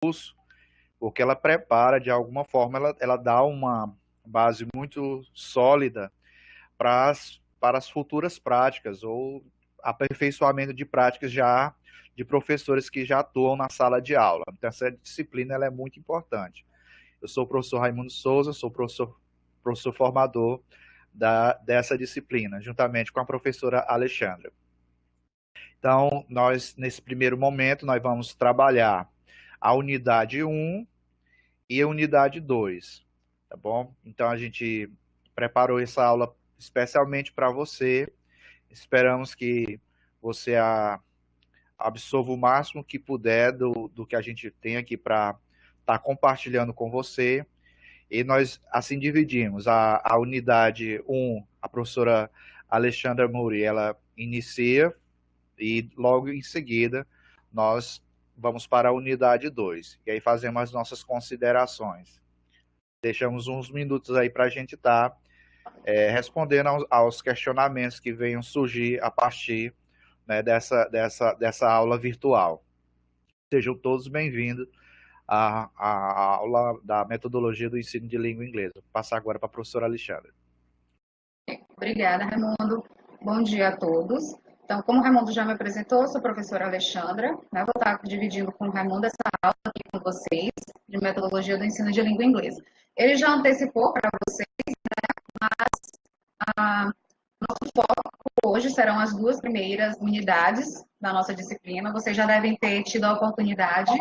curso, porque ela prepara, de alguma forma, ela dá uma base muito sólida para as futuras práticas ou aperfeiçoamento de práticas já de professores que já atuam na sala de aula. Então, essa disciplina ela é muito importante. Eu sou o professor Raimundo Souza, sou professor formador dessa disciplina, juntamente com a professora Alexandra. Então, nós, nesse primeiro momento, nós vamos trabalhar a unidade um e a unidade 2, tá bom? Então, a gente preparou essa aula especialmente para você. Esperamos que você absorva o máximo que puder do que a gente tem aqui para estar compartilhando com você. E nós assim dividimos. A unidade um, a professora Alexandra Muri, ela inicia e logo em seguida nós vamos para a unidade 2. E aí fazemos as nossas considerações. Deixamos uns minutos aí para a gente estar respondendo aos questionamentos que venham surgir a partir, né, dessa aula virtual. Sejam todos bem-vindos à aula da metodologia do ensino de língua inglesa. Vou passar agora para a professora Alexandra. Obrigada, Raimundo. Bom dia a todos. Então, como o Raimundo já me apresentou, eu sou a professora Alexandra, né? Vou estar dividindo com o Raimundo essa aula aqui com vocês, de metodologia do ensino de língua inglesa. Ele já antecipou para vocês, nosso foco hoje serão as duas primeiras unidades da nossa disciplina. Vocês já devem ter tido a oportunidade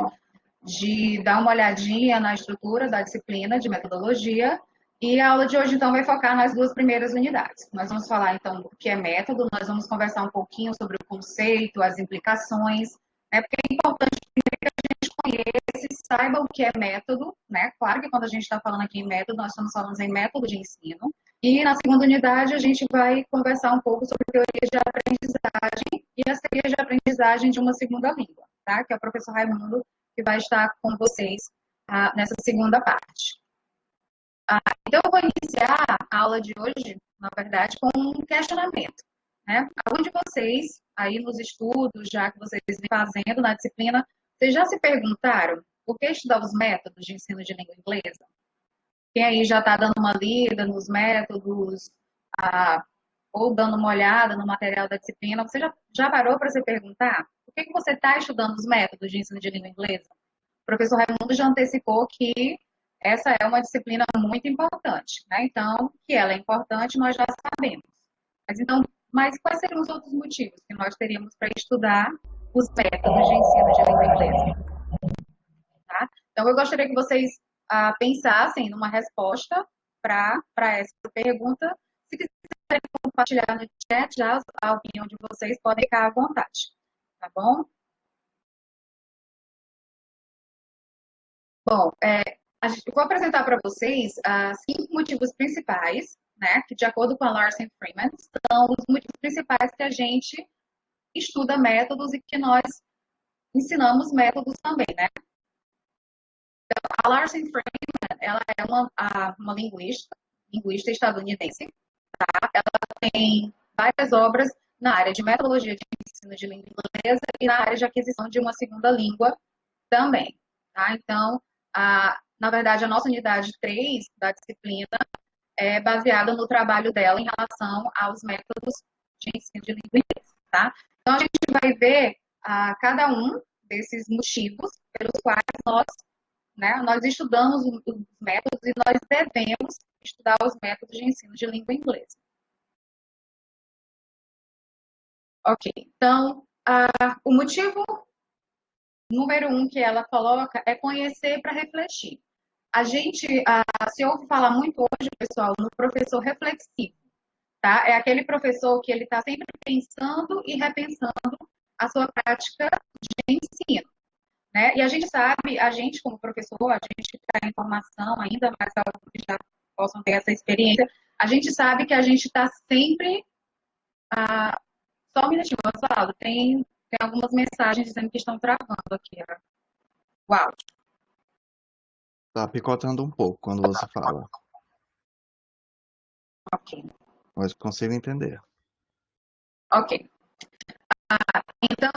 de dar uma olhadinha na estrutura da disciplina de metodologia. E a aula de hoje, então, vai focar nas duas primeiras unidades. Nós vamos falar, então, do que é método, nós vamos conversar um pouquinho sobre o conceito, as implicações, né? Porque é importante que a gente conheça e saiba o que é método, né? Claro que quando a gente está falando aqui em método, nós estamos falando em método de ensino. E na segunda unidade, a gente vai conversar um pouco sobre teorias de aprendizagem e as teorias de aprendizagem de uma segunda língua, tá? Que é o professor Raimundo que vai estar com vocês nessa segunda parte. Então, eu vou iniciar a aula de hoje, na verdade, com um questionamento. Né? Algum de vocês, aí nos estudos, já que vocês vêm fazendo na disciplina, vocês já se perguntaram por que estudar os métodos de ensino de língua inglesa? Quem aí já está dando uma lida nos métodos, ou dando uma olhada no material da disciplina, você já parou para se perguntar por que você está estudando os métodos de ensino de língua inglesa? O professor Raimundo já antecipou que essa é uma disciplina muito importante, né? Então, que ela é importante, nós já sabemos. Mas quais seriam os outros motivos que nós teríamos para estudar os métodos de ensino de língua inglesa? Tá? Então, eu gostaria que vocês pensassem numa resposta para essa pergunta. Se quiserem compartilhar no chat, já a opinião de vocês podem ficar à vontade, tá bom? Bom, eu vou apresentar para vocês 5 motivos principais, né, que de acordo com a Larsen Freeman, são os motivos principais que a gente estuda métodos e que nós ensinamos métodos também, né? Então, a Larsen Freeman, ela é uma linguista estadunidense, tá? Ela tem várias obras na área de metodologia de ensino de língua inglesa e na área de aquisição de uma segunda língua também, tá? Então, na verdade, a nossa unidade 3 da disciplina é baseada no trabalho dela em relação aos métodos de ensino de língua inglesa, tá? Então, a gente vai ver cada um desses motivos pelos quais nós estudamos os métodos e nós devemos estudar os métodos de ensino de língua inglesa. Ok, então, o motivo número 1 que ela coloca é conhecer para refletir. A gente se ouve falar muito hoje, pessoal, no professor reflexivo, tá? É aquele professor que ele está sempre pensando e repensando a sua prática de ensino, né? E a gente sabe, a gente como professor, a gente que está em formação ainda, mais alunos que já possam ter essa experiência, a gente sabe que a gente está sempre... só um minutinho, Oswaldo, tem algumas mensagens dizendo que estão travando aqui, o áudio. Tá picotando um pouco quando você fala, Ok. mas consigo entender. Ok. Então,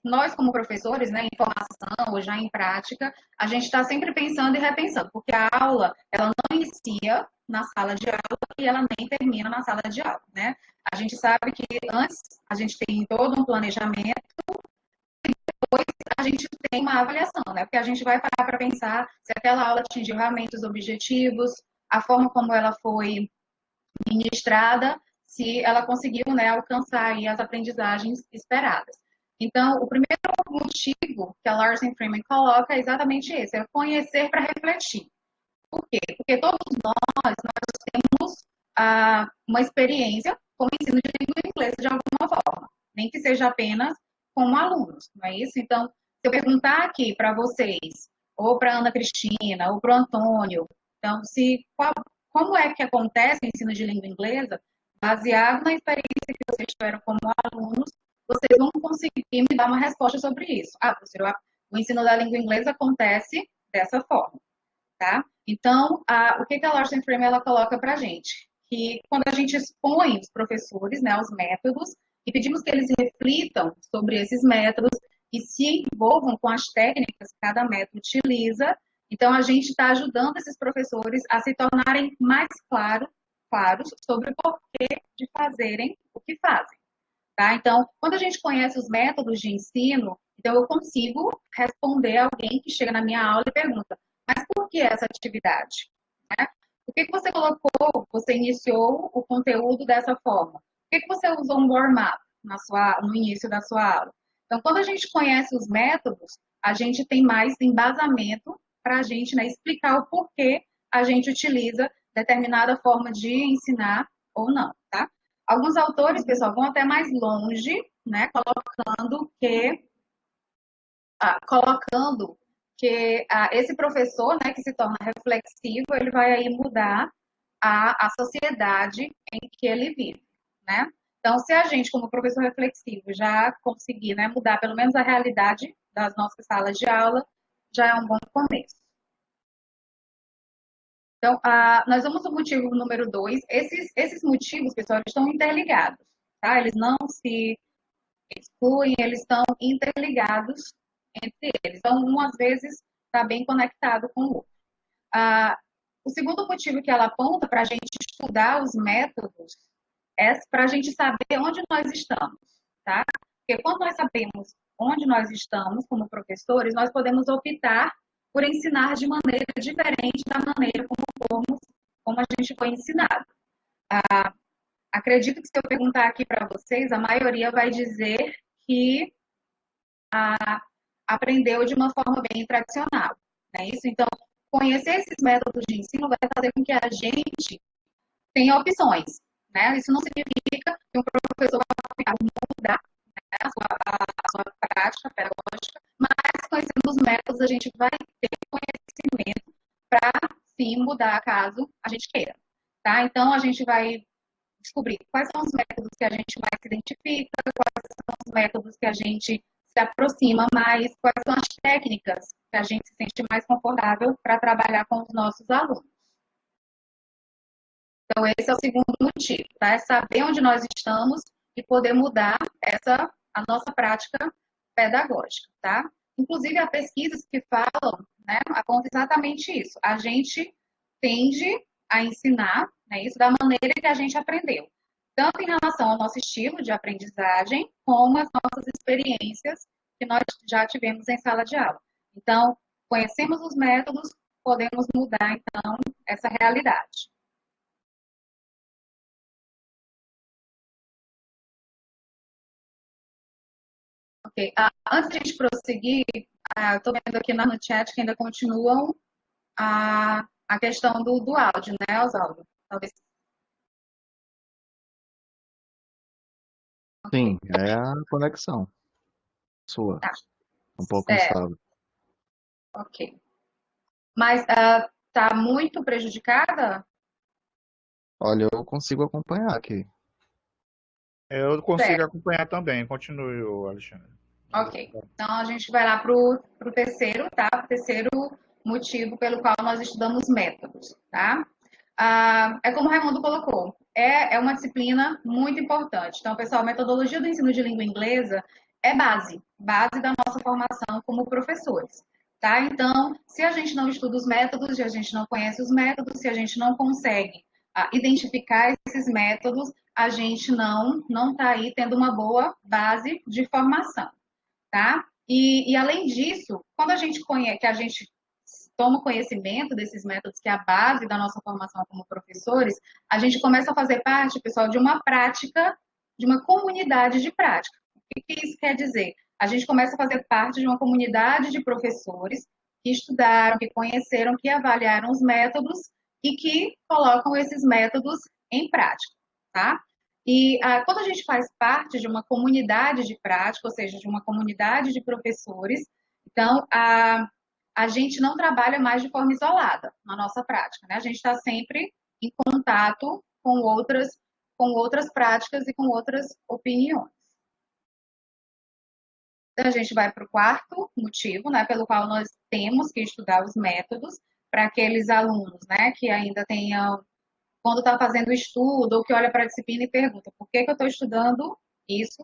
nós como professores, né, em formação ou já em prática, a gente está sempre pensando e repensando, porque a aula, ela não inicia na sala de aula e ela nem termina na sala de aula, né? A gente sabe que antes a gente tem todo um planejamento, depois a gente tem uma avaliação, né? Porque a gente vai parar para pensar se aquela aula atingiu realmente os objetivos, a forma como ela foi ministrada, se ela conseguiu, né, alcançar aí as aprendizagens esperadas. Então, o primeiro motivo que a Larsen Freeman coloca é exatamente esse, é conhecer para refletir. Por quê? Porque todos nós temos uma experiência com o ensino de língua inglesa de alguma forma, nem que seja apenas como alunos, não é isso? Então, se eu perguntar aqui para vocês, ou para a Ana Cristina, ou para o Antônio, então, como é que acontece o ensino de língua inglesa, baseado na experiência que vocês tiveram como alunos, vocês vão conseguir me dar uma resposta sobre isso. Professor, o ensino da língua inglesa acontece dessa forma, tá? Então, o que a Larsen Freeman ela coloca para a gente? Que quando a gente expõe os professores, né, os métodos, e pedimos que eles reflitam sobre esses métodos e se envolvam com as técnicas que cada método utiliza, então a gente está ajudando esses professores a se tornarem mais claros sobre o porquê de fazerem o que fazem. Tá? Então, quando a gente conhece os métodos de ensino, então eu consigo responder a alguém que chega na minha aula e pergunta, mas por que essa atividade? Né? Por que você colocou, você iniciou o conteúdo dessa forma? Por que você usou um warm-up no início da sua aula? Então, quando a gente conhece os métodos, a gente tem mais embasamento para a gente, né, explicar o porquê a gente utiliza determinada forma de ensinar ou não, tá? Alguns autores, pessoal, vão até mais longe, né, colocando que esse professor, né, que se torna reflexivo, ele vai aí mudar a sociedade em que ele vive, né? Então, se a gente, como professor reflexivo, já conseguir, né, mudar pelo menos a realidade das nossas salas de aula, já é um bom começo. Então, nós vamos ao motivo número 2. Esses motivos, pessoal, estão interligados, tá? Eles não se excluem, eles estão interligados entre eles. Então, um, às vezes, está bem conectado com o outro. O segundo motivo que ela aponta para a gente estudar os métodos é para a gente saber onde nós estamos, tá? Porque quando nós sabemos onde nós estamos como professores, nós podemos optar por ensinar de maneira diferente da maneira como a gente foi ensinado. Acredito que se eu perguntar aqui para vocês, a maioria vai dizer que aprendeu de uma forma bem tradicional, não é isso? Então, conhecer esses métodos de ensino vai fazer com que a gente tenha opções, né? Isso não significa que um professor vai mudar, né, a sua prática pedagógica, mas conhecendo os métodos, a gente vai ter conhecimento para, sim, mudar caso a gente queira, tá? Então, a gente vai descobrir quais são os métodos que a gente mais se identifica, quais são os métodos que a gente se aproxima mais, quais são as técnicas que a gente se sente mais confortável para trabalhar com os nossos alunos. Então, esse é o segundo motivo, tá? É saber onde nós estamos e poder mudar a nossa prática pedagógica, tá? Inclusive, há pesquisas que falam, né, apontam exatamente isso. A gente tende a ensinar, né, isso da maneira que a gente aprendeu, tanto em relação ao nosso estilo de aprendizagem, como as nossas experiências que nós já tivemos em sala de aula. Então, conhecemos os métodos, podemos mudar, então, essa realidade. Ok. Antes de a gente prosseguir, eu estou vendo aqui no chat que ainda continuam a questão do áudio, né, Oswaldo? Talvez. Sim, é a conexão sua. Tá. Um pouco instável. Ok. Mas tá muito prejudicada? Olha, eu consigo acompanhar aqui. Eu consigo Certo. acompanhar também. Continue, Alexandre. Ok. Então a gente vai lá para o terceiro, tá? O terceiro motivo pelo qual nós estudamos métodos, tá? É como o Raimundo colocou, é uma disciplina muito importante. Então, pessoal, a metodologia do ensino de língua inglesa, é base da nossa formação como professores, tá? Então, se a gente não estuda os métodos, se a gente não conhece os métodos, se a gente não consegue identificar esses métodos, a gente não está aí tendo uma boa base de formação, tá? E além disso, quando a gente conhece, que a gente toma conhecimento desses métodos, que é a base da nossa formação como professores, a gente começa a fazer parte, pessoal, de uma prática, de uma comunidade de prática. O que isso quer dizer? A gente começa a fazer parte de uma comunidade de professores que estudaram, que conheceram, que avaliaram os métodos e que colocam esses métodos em prática, tá? E quando a gente faz parte de uma comunidade de prática, ou seja, de uma comunidade de professores, então a gente não trabalha mais de forma isolada na nossa prática, né? A gente está sempre em contato com outras práticas e com outras opiniões. Então, a gente vai para o quarto motivo, né, pelo qual nós temos que estudar os métodos para aqueles alunos, né, que ainda tenham, quando está fazendo o estudo, ou que olha para a disciplina e pergunta por que eu estou estudando isso,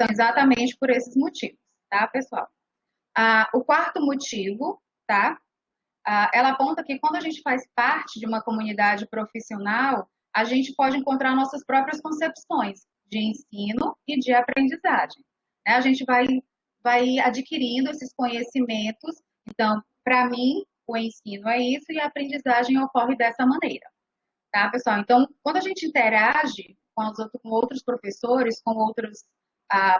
são exatamente por esses motivos, tá, pessoal? O quarto motivo, tá, ela aponta que quando a gente faz parte de uma comunidade profissional, a gente pode encontrar nossas próprias concepções de ensino e de aprendizagem. Né? A gente vai adquirindo esses conhecimentos. Então, para mim, o ensino é isso e a aprendizagem ocorre dessa maneira. Tá, pessoal? Então, quando a gente interage com outros professores, com outros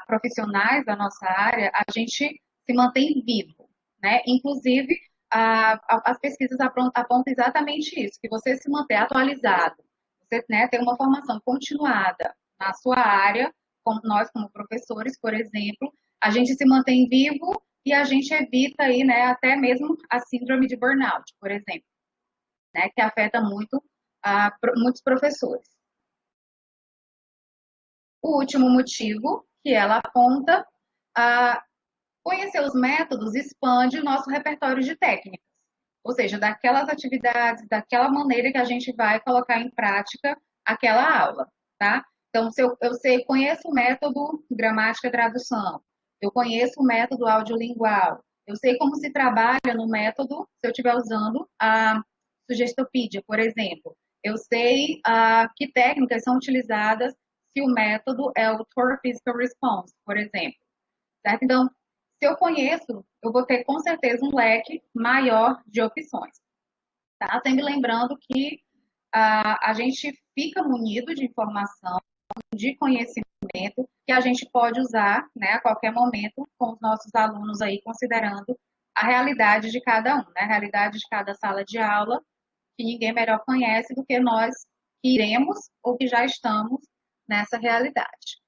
profissionais da nossa área, a gente se mantém vivo. Né? Inclusive, as pesquisas apontam exatamente isso, que você se manter atualizado, você, né, ter uma formação continuada na sua área, como nós como professores, por exemplo, a gente se mantém vivo e a gente evita aí, né, até mesmo a síndrome de burnout, por exemplo, né, que afeta muito muitos professores. O último motivo que ela aponta, conhecer os métodos expande o nosso repertório de técnicas, ou seja, daquelas atividades, daquela maneira que a gente vai colocar em prática aquela aula, tá? Então, se eu conheço o método gramática e tradução, eu conheço o método audiolingual, eu sei como se trabalha no método, se eu estiver usando a Sugestopedia, por exemplo, eu sei que técnicas são utilizadas se o método é o Tour Physical Response, por exemplo, certo? Então, se eu conheço, eu vou ter com certeza um leque maior de opções. Tá? Sempre lembrando que a gente fica munido de informação, de conhecimento, que a gente pode usar, né, a qualquer momento com os nossos alunos aí, considerando a realidade de cada um, né, a realidade de cada sala de aula, que ninguém melhor conhece do que nós que iremos ou que já estamos nessa realidade.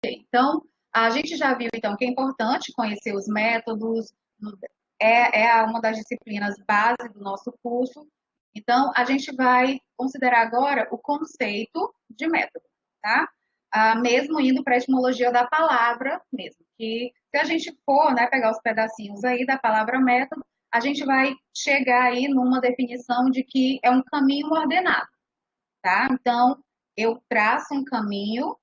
Então, a gente já viu, então, que é importante conhecer os métodos, é uma das disciplinas base do nosso curso. Então, a gente vai considerar agora o conceito de método, tá? Mesmo indo para a etimologia da palavra mesmo, que se a gente for, né, pegar os pedacinhos aí da palavra método, a gente vai chegar aí numa definição de que é um caminho ordenado, tá? Então, eu traço um caminho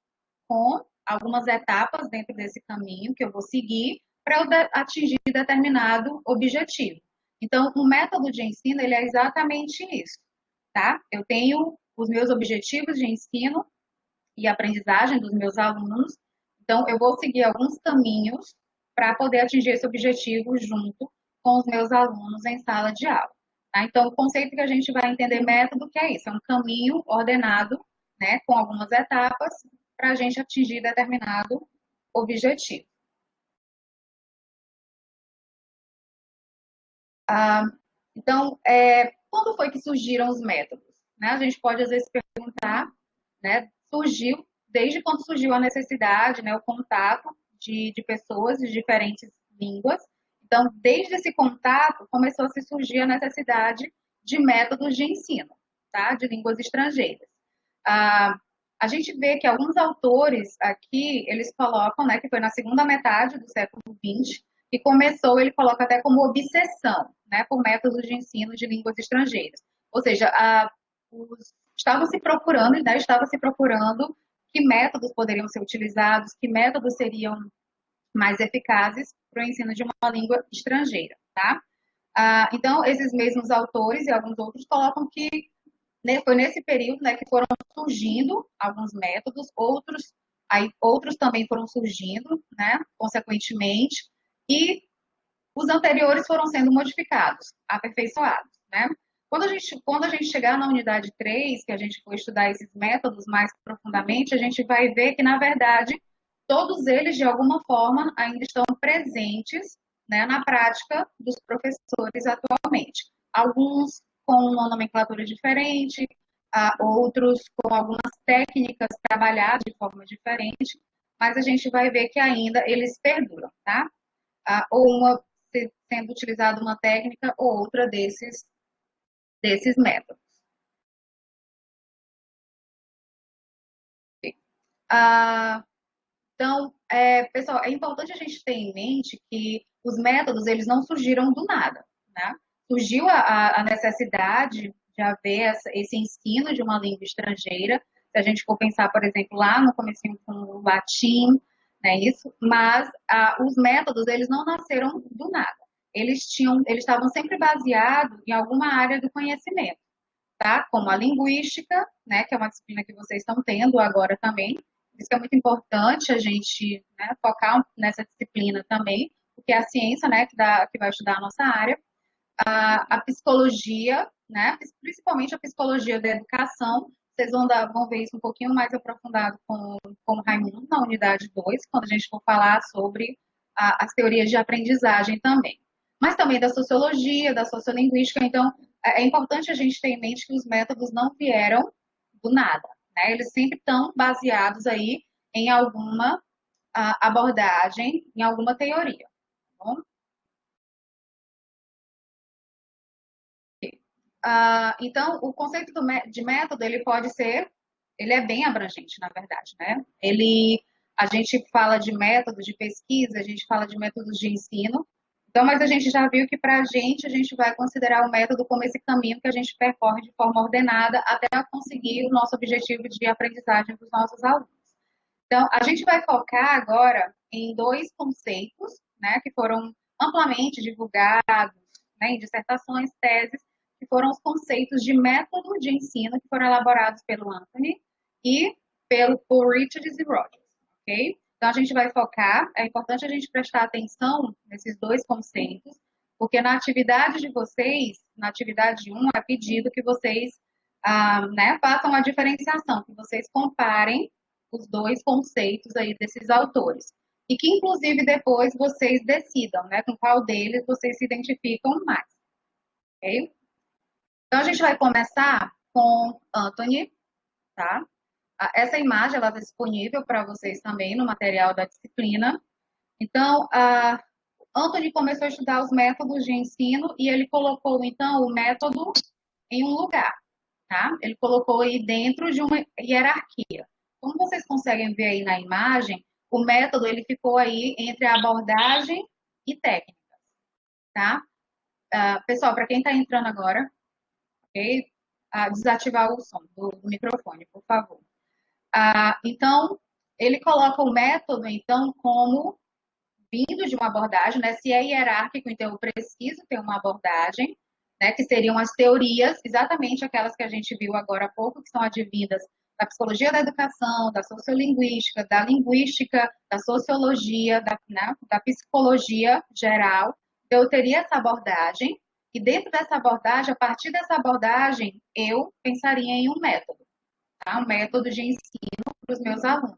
com algumas etapas dentro desse caminho que eu vou seguir para eu atingir determinado objetivo. Então, o método de ensino, ele é exatamente isso, tá? Eu tenho os meus objetivos de ensino e aprendizagem dos meus alunos, então eu vou seguir alguns caminhos para poder atingir esse objetivo junto com os meus alunos em sala de aula. Tá? Então, o conceito que a gente vai entender método, que é isso, é um caminho ordenado, né, com algumas etapas, para a gente atingir determinado objetivo. Então, quando foi que surgiram os métodos? Né? A gente pode, às vezes, perguntar, né, surgiu desde quando surgiu a necessidade, né, o contato de pessoas de diferentes línguas. Então, desde esse contato, começou a se surgir a necessidade de métodos de ensino, tá? De línguas estrangeiras. A gente vê que alguns autores aqui, eles colocam, né, que foi na segunda metade do século XX, que começou, ele coloca até como obsessão, né, por métodos de ensino de línguas estrangeiras. Ou seja, estava se procurando que métodos poderiam ser utilizados, que métodos seriam mais eficazes para o ensino de uma língua estrangeira, tá? Então, esses mesmos autores e alguns outros colocam que foi nesse período, né, que foram surgindo alguns métodos, outros também foram surgindo, né, consequentemente, e os anteriores foram sendo modificados, aperfeiçoados, né? Quando a gente chegar na unidade 3, que a gente for estudar esses métodos mais profundamente, a gente vai ver que, na verdade, todos eles, de alguma forma, ainda estão presentes, né, na prática dos professores atualmente. Alguns com uma nomenclatura diferente, outros com algumas técnicas trabalhadas de forma diferente, mas a gente vai ver que ainda eles perduram, tá? Ou sendo utilizada uma técnica ou outra desses métodos. Então, pessoal, é importante a gente ter em mente que os métodos, eles não surgiram do nada, né? Surgiu a necessidade de haver esse ensino de uma língua estrangeira, se a gente for pensar, por exemplo, lá no comecinho com o latim, né, isso, mas os métodos, eles não nasceram do nada. Eles estavam sempre baseados em alguma área do conhecimento, tá? Como a linguística, né, que é uma disciplina que vocês estão tendo agora também. Por isso que é muito importante a gente, né, focar nessa disciplina também, porque é a ciência, né, que vai estudar a nossa área. A psicologia, né, principalmente a psicologia da educação, vocês vão ver isso um pouquinho mais aprofundado com o Raimundo na unidade 2, quando a gente for falar sobre as teorias de aprendizagem também. Mas também da sociologia, da sociolinguística. Então, é importante a gente ter em mente que os métodos não vieram do nada, né? Eles sempre estão baseados aí em alguma abordagem, em alguma teoria, tá bom? Então, o conceito de método, ele é bem abrangente, na verdade, né? A gente fala de método de pesquisa, a gente fala de métodos de ensino, então, mas a gente já viu que para a gente vai considerar o método como esse caminho que a gente percorre de forma ordenada até conseguir o nosso objetivo de aprendizagem dos nossos alunos. Então, a gente vai focar agora em dois conceitos, né, que foram amplamente divulgados, né, em dissertações, teses, que foram os conceitos de método de ensino que foram elaborados pelo Anthony e por Richards e Rogers, ok? Então, a gente vai focar, é importante a gente prestar atenção nesses dois conceitos, porque na atividade de vocês, na atividade 1, é pedido que vocês né, façam a diferenciação, que vocês comparem os dois conceitos aí desses autores. E que, inclusive, depois vocês decidam, né, com qual deles vocês se identificam mais. Ok? Então, a gente vai começar com Anthony, tá? Essa imagem, ela está disponível para vocês também no material da disciplina. Então, Anthony começou a estudar os métodos de ensino e ele colocou, então, o método em um lugar, tá? Ele colocou aí dentro de uma hierarquia. Como vocês conseguem ver aí na imagem, o método ele ficou aí entre a abordagem e técnica, tá? Pessoal, para quem está entrando agora, ok? Desativar o som do microfone, por favor. Então, ele coloca o método, então, como vindo de uma abordagem, né? Se é hierárquico, então eu preciso ter uma abordagem, né? Que seriam as teorias, exatamente aquelas que a gente viu agora há pouco, que são advindas da psicologia da educação, da sociolinguística, da linguística, da sociologia, né, da psicologia geral. Então, eu teria essa abordagem, e dentro dessa abordagem, a partir dessa abordagem, eu pensaria em um método, tá? Um método de ensino para os meus alunos.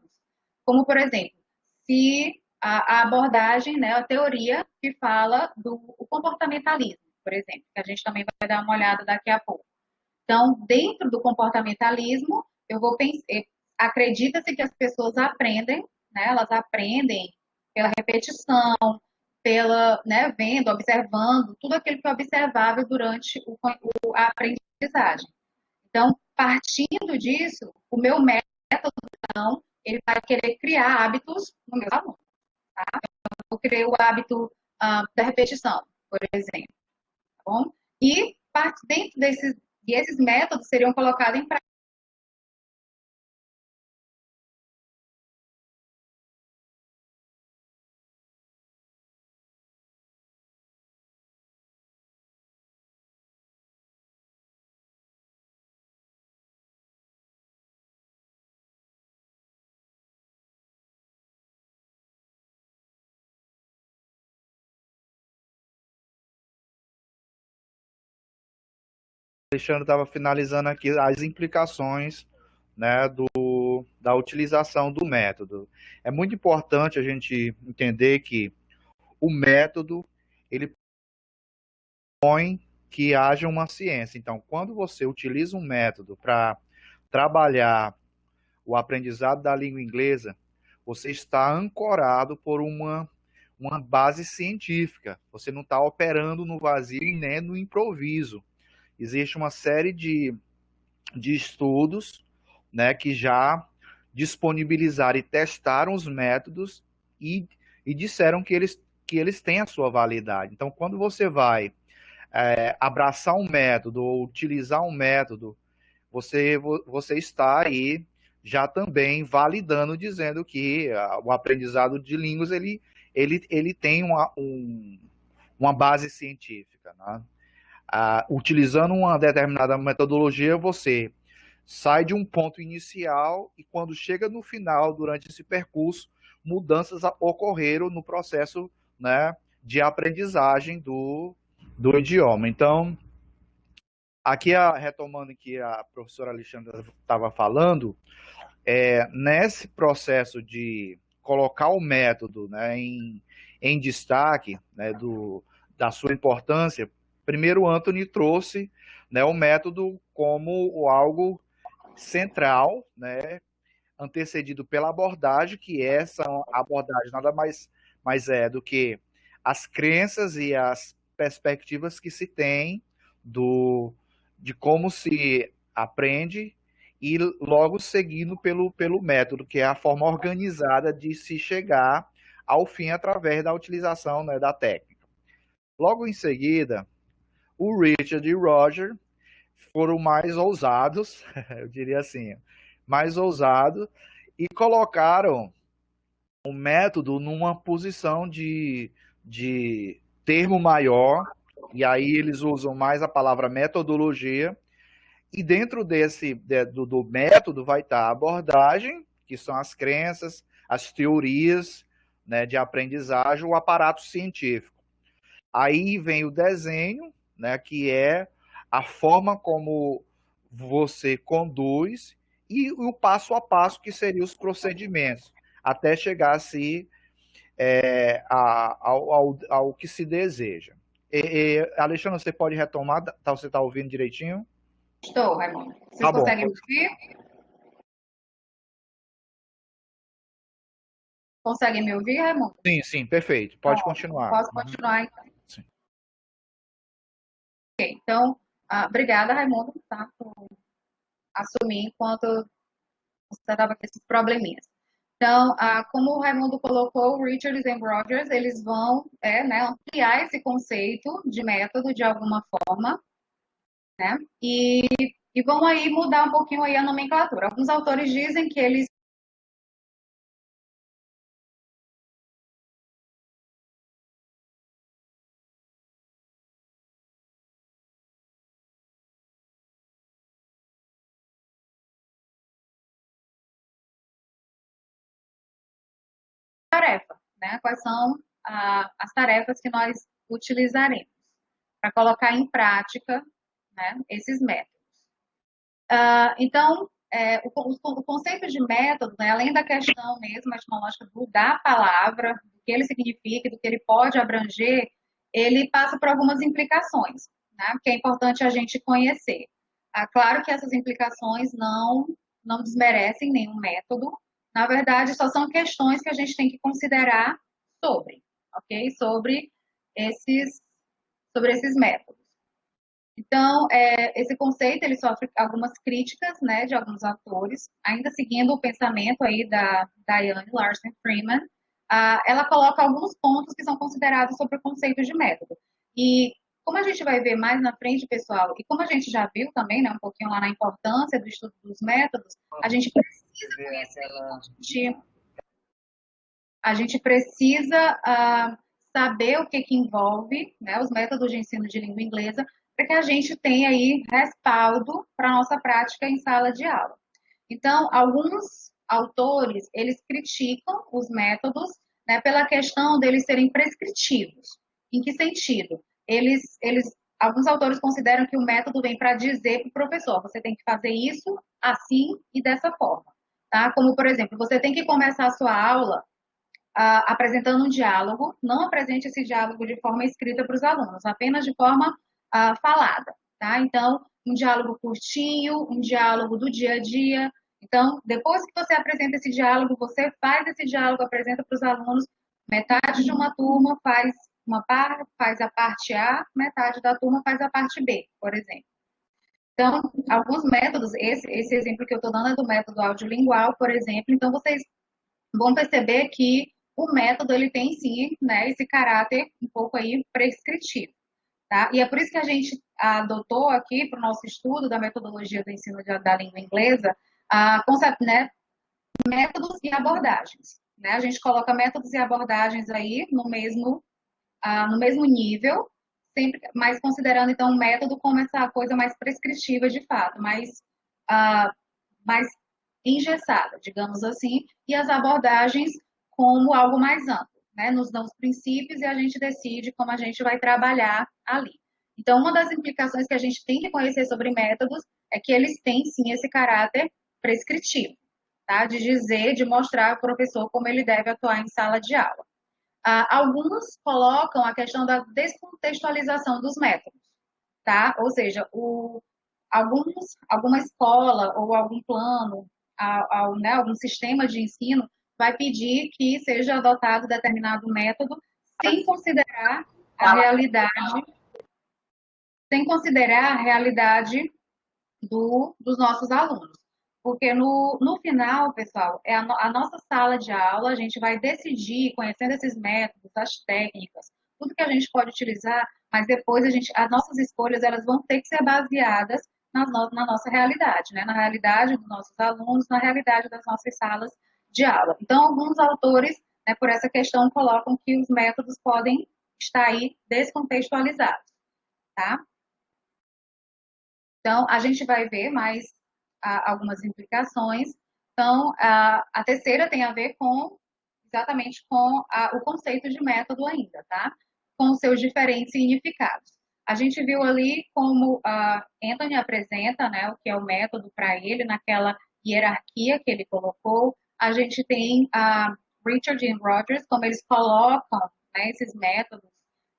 Como, por exemplo, se a abordagem, né, a teoria que fala do comportamentalismo, por exemplo, que a gente também vai dar uma olhada daqui a pouco. Então, dentro do comportamentalismo, eu vou pensar, acredita-se que as pessoas aprendem, né, elas aprendem pela repetição, né, vendo, observando, tudo aquilo que é observável durante a aprendizagem. Então, partindo disso, o meu método, então, ele vai querer criar hábitos no meu aluno. Tá? Eu criei o hábito da repetição, por exemplo. Tá bom? E dentro esses métodos seriam colocados em prática Alexandre estava finalizando aqui as implicações, né, da utilização do método. É muito importante a gente entender que o método ele põe que haja uma ciência. Então, quando você utiliza um método para trabalhar o aprendizado da língua inglesa, você está ancorado por uma base científica. Você não está operando no vazio e nem no improviso. Existe uma série de estudos, né, que já disponibilizaram e testaram os métodos e disseram que eles têm a sua validade. Então, quando você vai abraçar um método ou utilizar um método, você está aí já também validando, dizendo que o aprendizado de línguas ele tem uma base científica, né? Utilizando uma determinada metodologia, você sai de um ponto inicial e quando chega no final, durante esse percurso, mudanças ocorreram no processo, né, de aprendizagem do idioma. Então, aqui retomando que a professora Alexandra estava falando, nesse processo de colocar o método, né, em destaque, né, da sua importância, primeiro Anthony trouxe, né, o método como algo central, né, antecedido pela abordagem, que essa abordagem nada mais é do que as crenças e as perspectivas que se tem de como se aprende e logo seguindo pelo método, que é a forma organizada de se chegar ao fim através da utilização, né, da técnica. Logo em seguida, o Richard e o Roger foram mais ousados, eu diria assim, mais ousados, e colocaram o método numa posição de termo maior, e aí eles usam mais a palavra metodologia, e dentro do método vai estar a abordagem, que são as crenças, as teorias, né, de aprendizagem, o aparato científico. Aí vem o desenho, né, que é a forma como você conduz e o passo a passo, que seriam os procedimentos, até chegar assim, ao que se deseja. Alexandre, você pode retomar? Você está ouvindo direitinho? Estou, Raimundo. Vocês Tá bom. conseguem me ouvir? Conseguem me ouvir, Raimundo? Sim, sim, perfeito. Pode continuar. Posso continuar, então. Sim. Ok, então, obrigada, Raimundo, tá, por assumir enquanto você estava com esses probleminhas. Então, como o Raimundo colocou, o Richards e Rogers, eles vão né, ampliar esse conceito de método de alguma forma, né? E vão aí mudar um pouquinho aí a nomenclatura. Alguns autores dizem que eles tarefa, né? Quais são as tarefas que nós utilizaremos para colocar em prática, né, esses métodos. Então, o conceito de método, né, além da questão mesmo etimológica da palavra, do que ele significa, do que ele pode abranger, ele passa por algumas implicações, né, que é importante a gente conhecer. Claro que essas implicações não desmerecem nenhum método, na verdade, só são questões que a gente tem que considerar sobre, ok? Sobre esses métodos. Então, esse conceito ele sofre algumas críticas, né, de alguns autores, ainda seguindo o pensamento aí da Diane Larsen Freeman. Ela coloca alguns pontos que são considerados sobre o conceito de método. E como a gente vai ver mais na frente, pessoal, e como a gente já viu também, né, um pouquinho lá na importância do estudo dos métodos, a gente precisa conhecer, a gente precisa saber o que envolve, né, os métodos de ensino de língua inglesa, para que a gente tenha aí respaldo para a nossa prática em sala de aula. Então, alguns autores, eles criticam os métodos, né, pela questão deles serem prescritivos. Em que sentido? Eles alguns autores consideram que o método vem para dizer para o professor, você tem que fazer isso assim e dessa forma, tá? Como, por exemplo, você tem que começar a sua aula apresentando um diálogo, não apresente esse diálogo de forma escrita para os alunos, apenas de forma falada, tá? Então, um diálogo curtinho, um diálogo do dia a dia. Então, depois que você apresenta esse diálogo, você faz esse diálogo, apresenta para os alunos, metade de uma turma faz uma parte, faz a parte A, metade da turma faz a parte B, por exemplo. Então, alguns métodos, esse exemplo que eu estou dando é do método audiolingual, por exemplo, então vocês vão perceber que o método ele tem sim, né, esse caráter um pouco aí prescritivo, tá? E é por isso que a gente adotou aqui para o nosso estudo da metodologia do ensino da língua inglesa, conceito, né, métodos e abordagens, né? A gente coloca métodos e abordagens aí no mesmo nível, sempre, mas considerando então o método como essa coisa mais prescritiva de fato, mais engessada, digamos assim, e as abordagens como algo mais amplo, né? Nos dão os princípios e a gente decide como a gente vai trabalhar ali. Então, uma das implicações que a gente tem que conhecer sobre métodos é que eles têm sim esse caráter prescritivo, tá? De dizer, de mostrar ao professor como ele deve atuar em sala de aula. Alguns colocam a questão da descontextualização dos métodos, tá? Ou seja, alguma escola ou algum plano, né, algum sistema de ensino vai pedir que seja adotado determinado método sem considerar a realidade, sem considerar a realidade dos nossos alunos. Porque no final, pessoal, é a nossa sala de aula, a gente vai decidir, conhecendo esses métodos, as técnicas, tudo que a gente pode utilizar, mas depois as nossas escolhas elas vão ter que ser baseadas na nossa realidade, né? Na realidade dos nossos alunos, na realidade das nossas salas de aula. Então, alguns autores, né, por essa questão, colocam que os métodos podem estar aí descontextualizados, tá? Então, a gente vai ver mais algumas implicações. Então, a terceira tem a ver exatamente com o conceito de método ainda, tá? Com seus diferentes significados. A gente viu ali como Anthony apresenta, né, o que é o método para ele, naquela hierarquia que ele colocou. A gente tem Richard e Rogers, como eles colocam, né, esses métodos,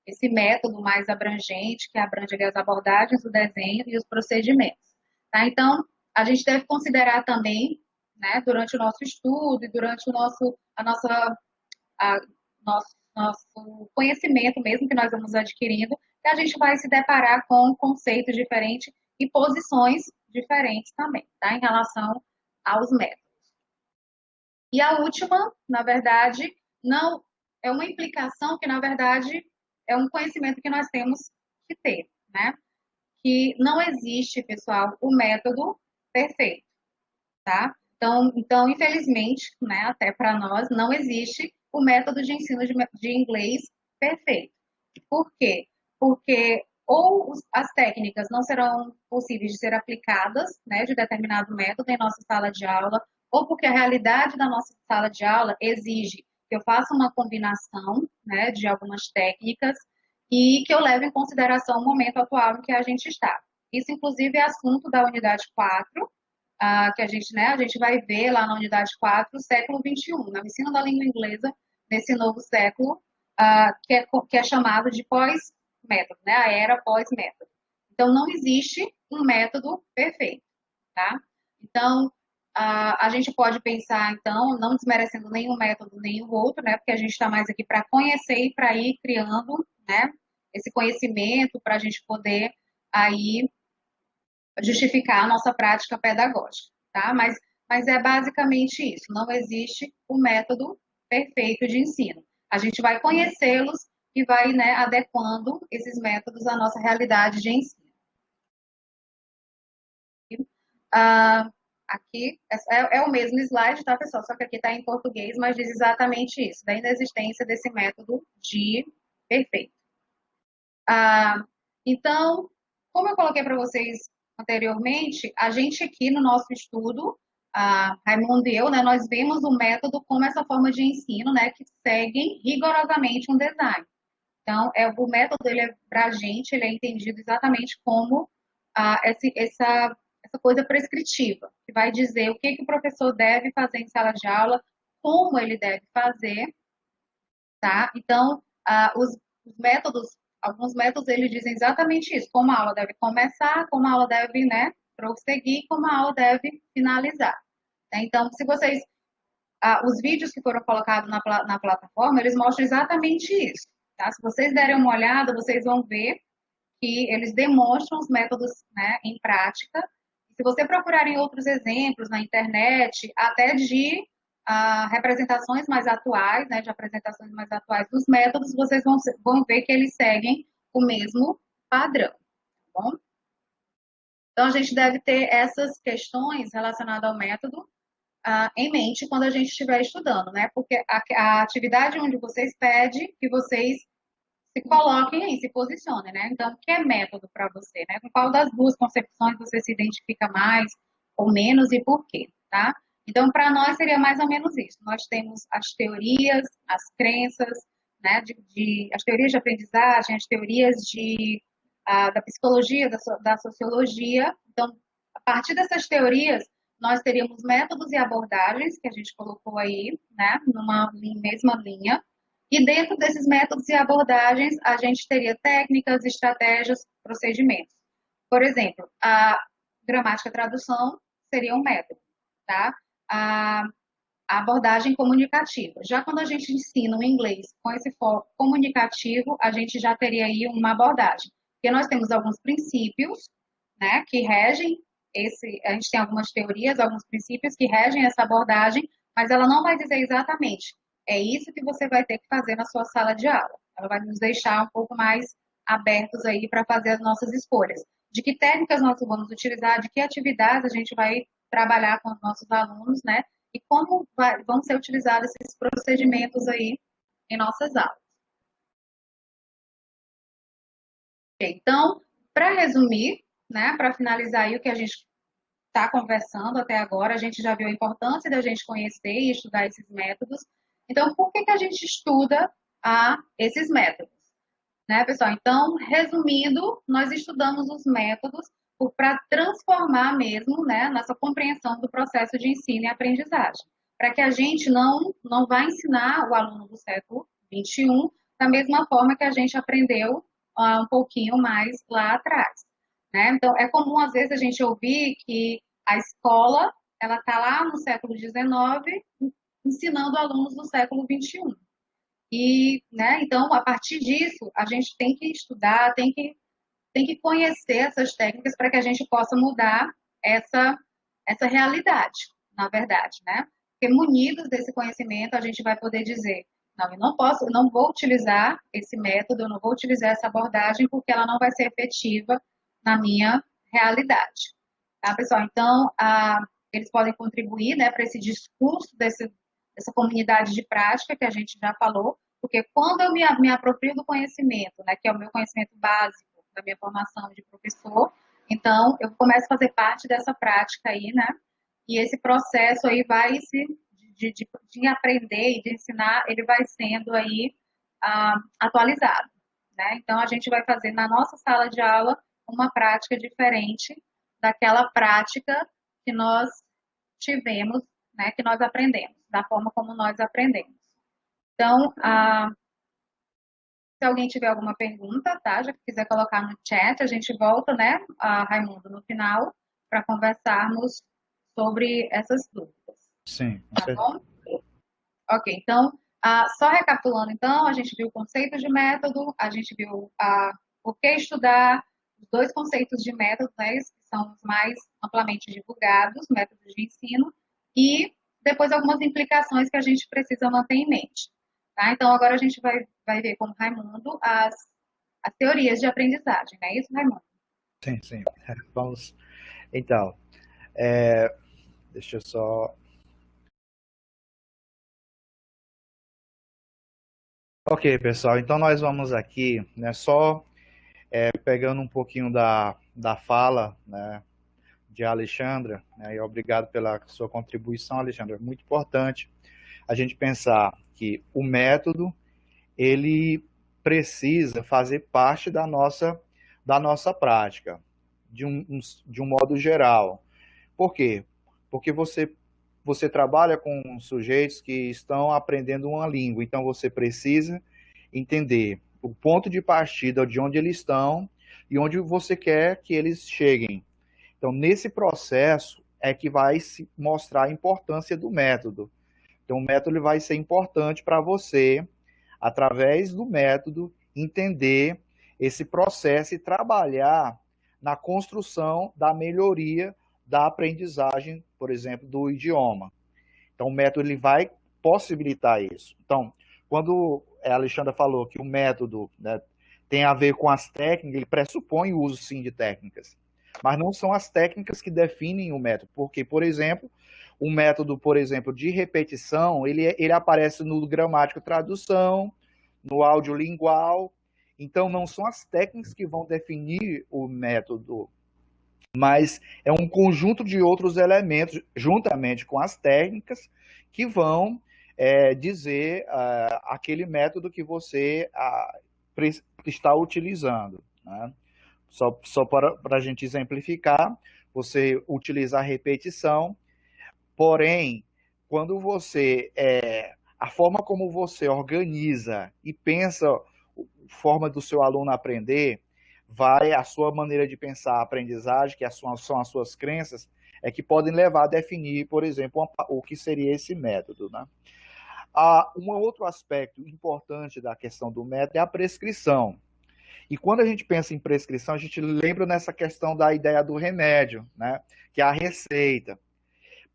esse método mais abrangente, que abrange as abordagens do desenho e os procedimentos. Tá? Então, a gente deve considerar também, né, durante o nosso estudo e durante nosso conhecimento mesmo que nós vamos adquirindo, que a gente vai se deparar com conceitos diferentes e posições diferentes também, tá? Em relação aos métodos. E a última, na verdade, não é uma implicação que, na verdade, é um conhecimento que nós temos que ter, né? Que não existe, pessoal, o método perfeito, tá? Então infelizmente, né, até para nós, não existe o método de ensino de inglês perfeito. Por quê? Porque ou as técnicas não serão possíveis de ser aplicadas, né, de determinado método em nossa sala de aula, ou porque a realidade da nossa sala de aula exige que eu faça uma combinação, né, de algumas técnicas e que eu leve em consideração o momento atual em que a gente está. Isso, inclusive, é assunto da unidade 4, que a gente vai ver lá na unidade 4, século XXI, no ensino da língua inglesa, nesse novo século, que é chamado de pós-método, né? A era pós-método. Então, não existe um método perfeito, tá? Então, a gente pode pensar, então, não desmerecendo nenhum método, nem o outro, né? Porque a gente está mais aqui para conhecer e para ir criando, né? Esse conhecimento para a gente poder aí justificar a nossa prática pedagógica, tá? Mas é basicamente isso, não existe o método perfeito de ensino. A gente vai conhecê-los e vai, né, adequando esses métodos à nossa realidade de ensino. Aqui é o mesmo slide, tá, pessoal? Só que aqui está em português, mas diz exatamente isso, da inexistência desse método de perfeito. Então, como eu coloquei para vocês anteriormente, a gente aqui no nosso estudo, Raimundo e eu, né, nós vemos o método como essa forma de ensino, né, que seguem rigorosamente um design. Então, o método, para a gente, ele é entendido exatamente como essa coisa prescritiva, que vai dizer o que o professor deve fazer em sala de aula, como ele deve fazer, tá? Então, os métodos, alguns métodos, eles dizem exatamente isso, como a aula deve começar, como a aula deve, né, prosseguir, como a aula deve finalizar. Então, se vocês os vídeos que foram colocados na plataforma, eles mostram exatamente isso. Tá? Se vocês derem uma olhada, vocês vão ver que eles demonstram os métodos, né, em prática. Se você procurar em outros exemplos na internet, até de representações mais atuais, né, de apresentações mais atuais dos métodos, vocês vão ver que eles seguem o mesmo padrão. Tá bom? Então, a gente deve ter essas questões relacionadas ao método em mente quando a gente estiver estudando, né? Porque a atividade onde vocês pedem que vocês se coloquem aí, se posicionem, né? Então, o que é método para você, né? Com qual das duas concepções você se identifica mais ou menos e por quê, tá? Então, para nós seria mais ou menos isso. Nós temos as teorias, as crenças, né? As teorias de aprendizagem, as teorias da psicologia, da sociologia. Então, a partir dessas teorias, nós teríamos métodos e abordagens, que a gente colocou aí, né, numa mesma linha, e dentro desses métodos e abordagens, a gente teria técnicas, estratégias, procedimentos. Por exemplo, a gramática e tradução seria um método, tá? A abordagem comunicativa. Já quando a gente ensina o inglês com esse foco comunicativo, a gente já teria aí uma abordagem. Porque nós temos alguns princípios, né, que regem a gente tem algumas teorias, alguns princípios que regem essa abordagem, mas ela não vai dizer exatamente, é isso que você vai ter que fazer na sua sala de aula. Ela vai nos deixar um pouco mais abertos aí para fazer as nossas escolhas. De que técnicas nós vamos utilizar, de que atividades a gente vai trabalhar com os nossos alunos, né? E como vão ser utilizados esses procedimentos aí em nossas aulas. Então, para resumir, né, para finalizar aí o que a gente está conversando até agora, a gente já viu a importância da gente conhecer e estudar esses métodos. Então, por que a gente estuda esses métodos? Né, pessoal? Então, resumindo, nós estudamos os métodos para transformar mesmo, né, nossa compreensão do processo de ensino e aprendizagem, para que a gente não vá ensinar o aluno do século XXI da mesma forma que a gente aprendeu um pouquinho mais lá atrás. Né? Então, é comum, às vezes, a gente ouvir que a escola ela está lá no século XIX ensinando alunos do século XXI. E, né, então, a partir disso, a gente tem que estudar, tem que conhecer essas técnicas para que a gente possa mudar essa realidade, na verdade, né? Porque munidos desse conhecimento, a gente vai poder dizer, não, eu não posso, eu não vou utilizar esse método, eu não vou utilizar essa abordagem porque ela não vai ser efetiva na minha realidade. Tá, pessoal? Então, eles podem contribuir, né, para esse discurso dessa comunidade de prática que a gente já falou, porque quando eu me aproprio do conhecimento, né, que é o meu conhecimento básico da minha formação de professor, então eu começo a fazer parte dessa prática aí, né, e esse processo aí vai de aprender e de ensinar, ele vai sendo aí atualizado, né, então a gente vai fazer na nossa sala de aula uma prática diferente daquela prática que nós tivemos, né, que nós aprendemos, da forma como nós aprendemos. Então, se alguém tiver alguma pergunta, tá, já quiser colocar no chat, a gente volta, né, Raimundo, no final, para conversarmos sobre essas dúvidas. Sim, com tá certeza. bom? Ok, então, só recapitulando, então, a gente viu o conceito de método, a gente viu o que estudar, os dois conceitos de método, né, que são os mais amplamente divulgados, métodos de ensino, e depois algumas implicações que a gente precisa manter em mente. Tá? Então, agora a gente vai ver com o Raimundo as teorias de aprendizagem, não é isso, Raimundo? Sim, sim. Vamos. Então, deixa eu só. Ok, pessoal. Então nós vamos aqui, né, só pegando um pouquinho da fala, né, de Alexandra, né, e obrigado pela sua contribuição, Alexandra. É muito importante a gente pensar que o método, ele precisa fazer parte da nossa prática, de um modo geral. Por quê? Porque você trabalha com sujeitos que estão aprendendo uma língua, então você precisa entender o ponto de partida de onde eles estão e onde você quer que eles cheguem. Então, nesse processo é que vai se mostrar a importância do método. Então, o método vai ser importante para você, através do método, entender esse processo e trabalhar na construção da melhoria da aprendizagem, por exemplo, do idioma. Então, o método ele vai possibilitar isso. Então, quando a Alexandra falou que o método, né, tem a ver com as técnicas, ele pressupõe o uso, sim, de técnicas. Mas não são as técnicas que definem o método. Porque, por exemplo, o método, por exemplo, de repetição, ele aparece no gramático tradução, no audiolingual. Então, não são as técnicas que vão definir o método, mas é um conjunto de outros elementos, juntamente com as técnicas, que vão dizer aquele método que você está utilizando. Né? Só para a gente exemplificar, você utiliza a repetição, porém, quando você a forma como você organiza e pensa a forma do seu aluno aprender, a sua maneira de pensar a aprendizagem, que são as suas crenças, é que podem levar a definir, por exemplo, o que seria esse método. Né? Um outro aspecto importante da questão do método é a prescrição. E quando a gente pensa em prescrição, a gente lembra nessa questão da ideia do remédio, né? Que é a receita.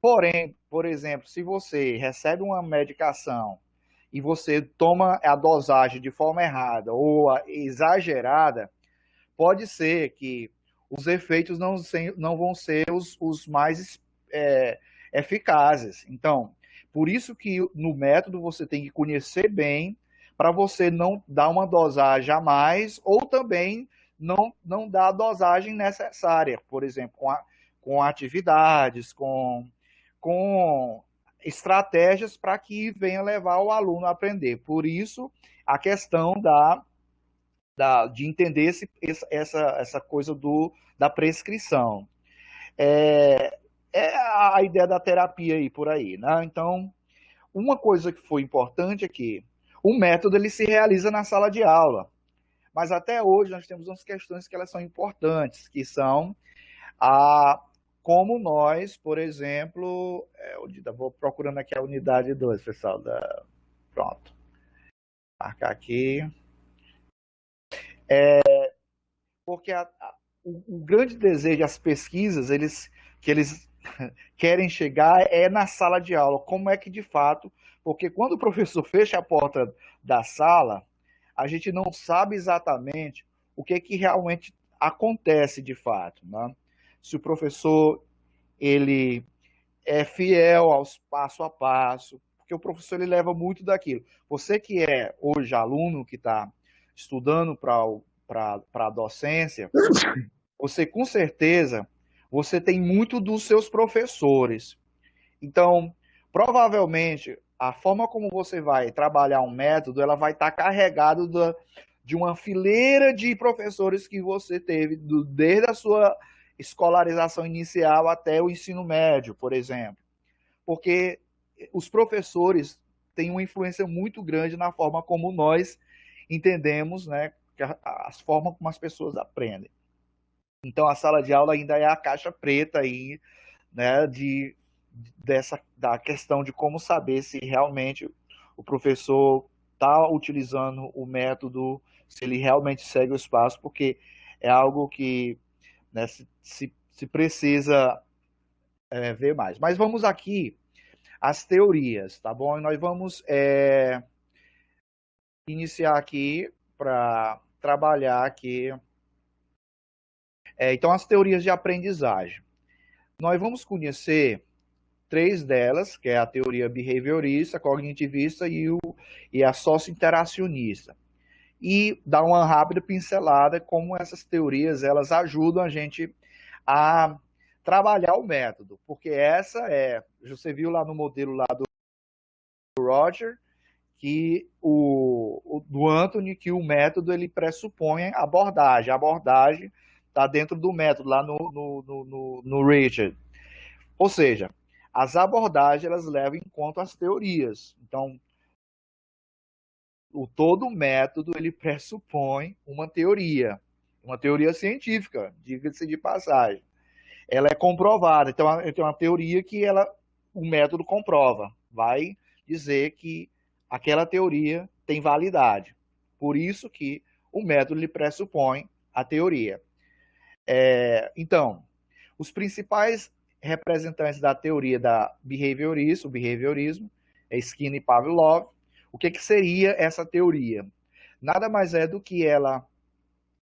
Porém, por exemplo, se você recebe uma medicação e você toma a dosagem de forma errada ou exagerada, pode ser que os efeitos não vão ser os mais eficazes. Então, por isso que no método você tem que conhecer bem para você não dar uma dosagem a mais ou também não dar a dosagem necessária, por exemplo, com atividades, com estratégias para que venha levar o aluno a aprender. Por isso, a questão de entender essa coisa da prescrição. É a ideia da terapia aí por aí, né? Então, uma coisa que foi importante é que o método ele se realiza na sala de aula, mas até hoje nós temos umas questões que elas são importantes, que são como nós, por exemplo, vou procurando aqui a unidade 2, pessoal, pronto, marcar aqui, porque o grande desejo, as pesquisas, que eles querem chegar é na sala de aula. Como é que de fato, porque quando o professor fecha a porta da sala, a gente não sabe exatamente o que realmente acontece de fato, né? Se o professor ele é fiel aos passo a passo, porque o professor ele leva muito daquilo. Você que é hoje aluno que está estudando para a docência, você com certeza você tem muito dos seus professores. Então, provavelmente, a forma como você vai trabalhar um método, ela vai estar carregada de uma fileira de professores que você teve desde a sua escolarização inicial até o ensino médio, por exemplo. Porque os professores têm uma influência muito grande na forma como nós entendemos, né, as formas como as pessoas aprendem. Então, a sala de aula ainda é a caixa preta aí, né, da questão de como saber se realmente o professor está utilizando o método, se ele realmente segue os passos, porque é algo que, né, se precisa ver mais. Mas vamos aqui às teorias, tá bom? E nós vamos iniciar aqui para trabalhar aqui. Então, as teorias de aprendizagem. Nós vamos conhecer 3 delas, que é a teoria behaviorista, a cognitivista e a socio-interacionista. E dar uma rápida pincelada como essas teorias elas ajudam a gente a trabalhar o método, porque você viu lá no modelo lá do Roger, que do Anthony, que o método ele pressupõe abordagem. A abordagem está dentro do método, lá no Richard. Ou seja, as abordagens elas levam em conta as teorias. Então, todo método ele pressupõe uma teoria científica, diga-se de passagem. Ela é comprovada. Então, tem uma teoria que o método comprova. Vai dizer que aquela teoria tem validade. Por isso que o método lhe pressupõe a teoria. Então, os principais representantes da teoria da behaviorismo, o behaviorismo, é Skinner e Pavlov. O que seria essa teoria? Nada mais é do que ela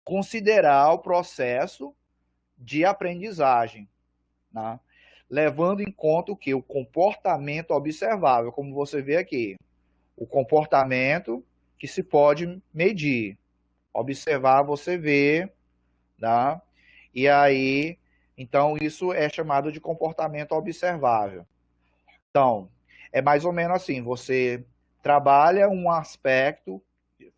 considerar o processo de aprendizagem, né? Levando em conta o que? O comportamento observável, como você vê aqui. O comportamento que se pode medir. Observar, você vê, tá? E aí, então, isso é chamado de comportamento observável. Então, é mais ou menos assim, você trabalha um aspecto,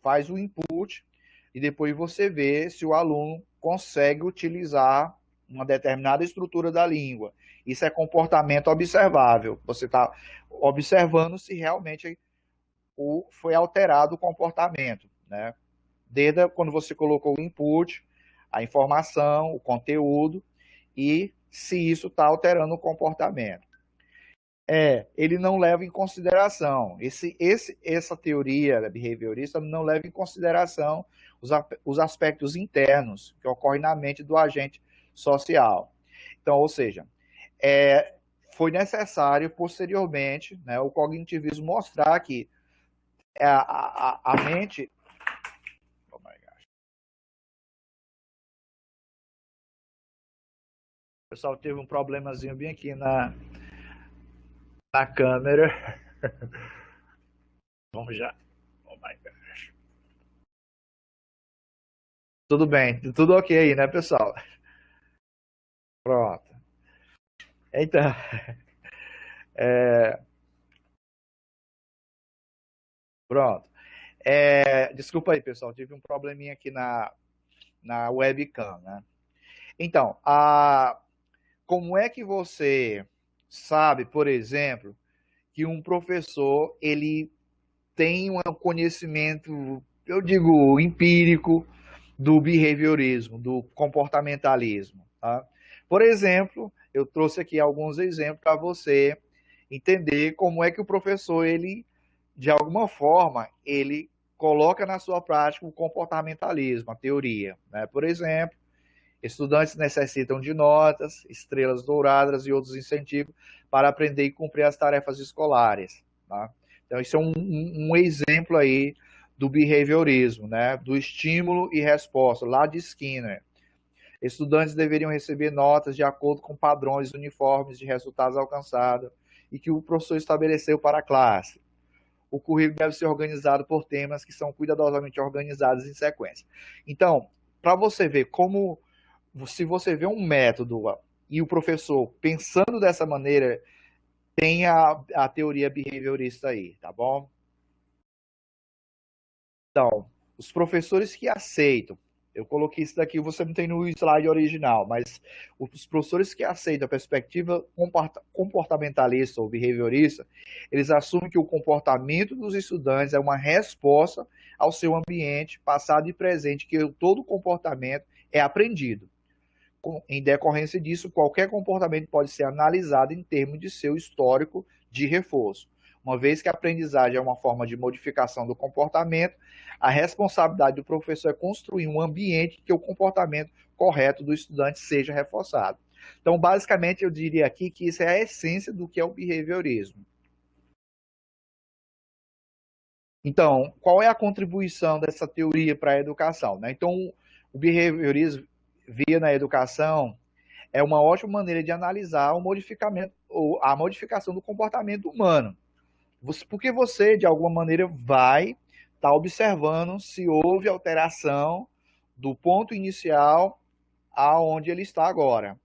faz o input, e depois você vê se o aluno consegue utilizar uma determinada estrutura da língua. Isso é comportamento observável. Você está observando se realmente foi alterado o comportamento, né? Desde quando você colocou o input, a informação, o conteúdo, e se isso está alterando o comportamento. Ele não leva em consideração, essa teoria behaviorista não leva em consideração os aspectos internos que ocorrem na mente do agente social. Então, ou seja, foi necessário posteriormente, né, o cognitivismo mostrar que a mente... Oh my gosh. O pessoal teve um problemazinho bem aqui na câmera. Vamos já. Oh my gosh. Tudo bem, tudo ok aí, né, pessoal? Pronto. Então, pronto. Desculpa aí, pessoal, tive um probleminha aqui na webcam, né? Então, como é que você sabe, por exemplo, que um professor ele tem um conhecimento, eu digo, empírico do behaviorismo, do comportamentalismo, tá? Por exemplo, eu trouxe aqui alguns exemplos para você entender como é que o professor, ele, de alguma forma, ele coloca na sua prática o comportamentalismo, a teoria, né? Por exemplo, estudantes necessitam de notas, estrelas douradas e outros incentivos para aprender e cumprir as tarefas escolares, tá? Então, isso é um exemplo aí do behaviorismo, né? Do estímulo e resposta, lá de Skinner. Estudantes deveriam receber notas de acordo com padrões uniformes de resultados alcançados e que o professor estabeleceu para a classe. O currículo deve ser organizado por temas que são cuidadosamente organizados em sequência. Então, para você ver como, se você vê um método e o professor pensando dessa maneira, tem a teoria behaviorista aí, tá bom? Então, os professores que aceitam, eu coloquei isso daqui, você não tem no slide original, mas os professores que aceitam a perspectiva comportamentalista ou behaviorista, eles assumem que o comportamento dos estudantes é uma resposta ao seu ambiente passado e presente, que todo comportamento é aprendido. Em decorrência disso, qualquer comportamento pode ser analisado em termos de seu histórico de reforço. Uma vez que a aprendizagem é uma forma de modificação do comportamento, a responsabilidade do professor é construir um ambiente que o comportamento correto do estudante seja reforçado. Então, basicamente, eu diria aqui que isso é a essência do que é o behaviorismo. Então, qual é a contribuição dessa teoria para a educação, né? Então, o behaviorismo via na educação é uma ótima maneira de analisar a modificação do comportamento humano. Porque você, de alguma maneira, vai estar observando se houve alteração do ponto inicial aonde ele está agora.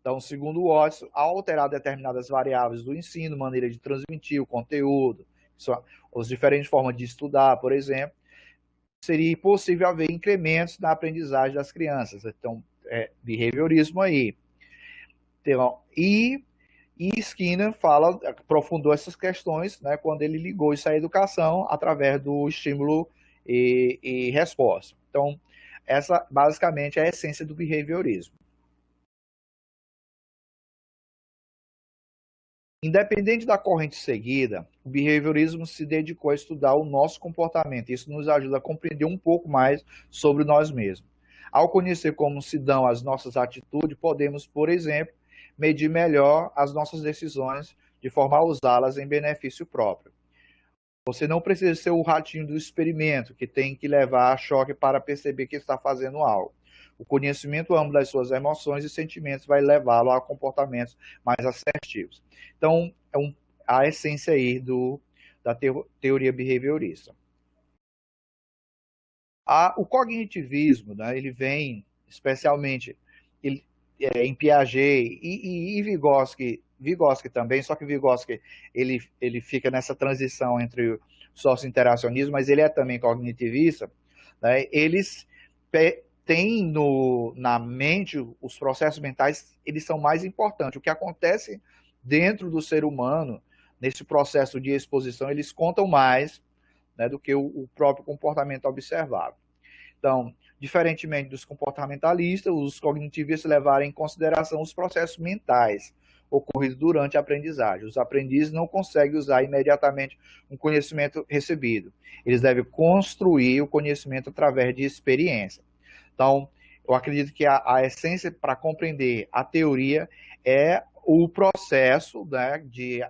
Então, segundo o Watson, ao alterar determinadas variáveis do ensino, maneira de transmitir o conteúdo, as diferentes formas de estudar, por exemplo, seria possível haver incrementos na aprendizagem das crianças. Então, behaviorismo aí. Então, e Skinner aprofundou essas questões, né, quando ele ligou isso à educação através do estímulo e resposta. Então, essa basicamente é a essência do behaviorismo. Independente da corrente seguida, o behaviorismo se dedicou a estudar o nosso comportamento. Isso nos ajuda a compreender um pouco mais sobre nós mesmos. Ao conhecer como se dão as nossas atitudes, podemos, por exemplo, medir melhor as nossas decisões de forma a usá-las em benefício próprio. Você não precisa ser o ratinho do experimento, que tem que levar a choque para perceber que está fazendo algo. O conhecimento amplo das suas emoções e sentimentos vai levá-lo a comportamentos mais assertivos. Então, a essência aí da teoria behaviorista. O cognitivismo, né, ele vem especialmente em Piaget e Vygotsky também, só que Vygotsky ele fica nessa transição entre o socio-interacionismo, mas ele é também cognitivista, né? Eles têm na mente os processos mentais, eles são mais importantes. O que acontece dentro do ser humano, nesse processo de exposição, eles contam mais, né, do que o próprio comportamento observado. Então, diferentemente dos comportamentalistas, os cognitivistas levaram em consideração os processos mentais ocorridos durante a aprendizagem. Os aprendizes não conseguem usar imediatamente um conhecimento recebido. Eles devem construir o conhecimento através de experiência. Então, eu acredito que a essência para compreender a teoria é o processo, né, de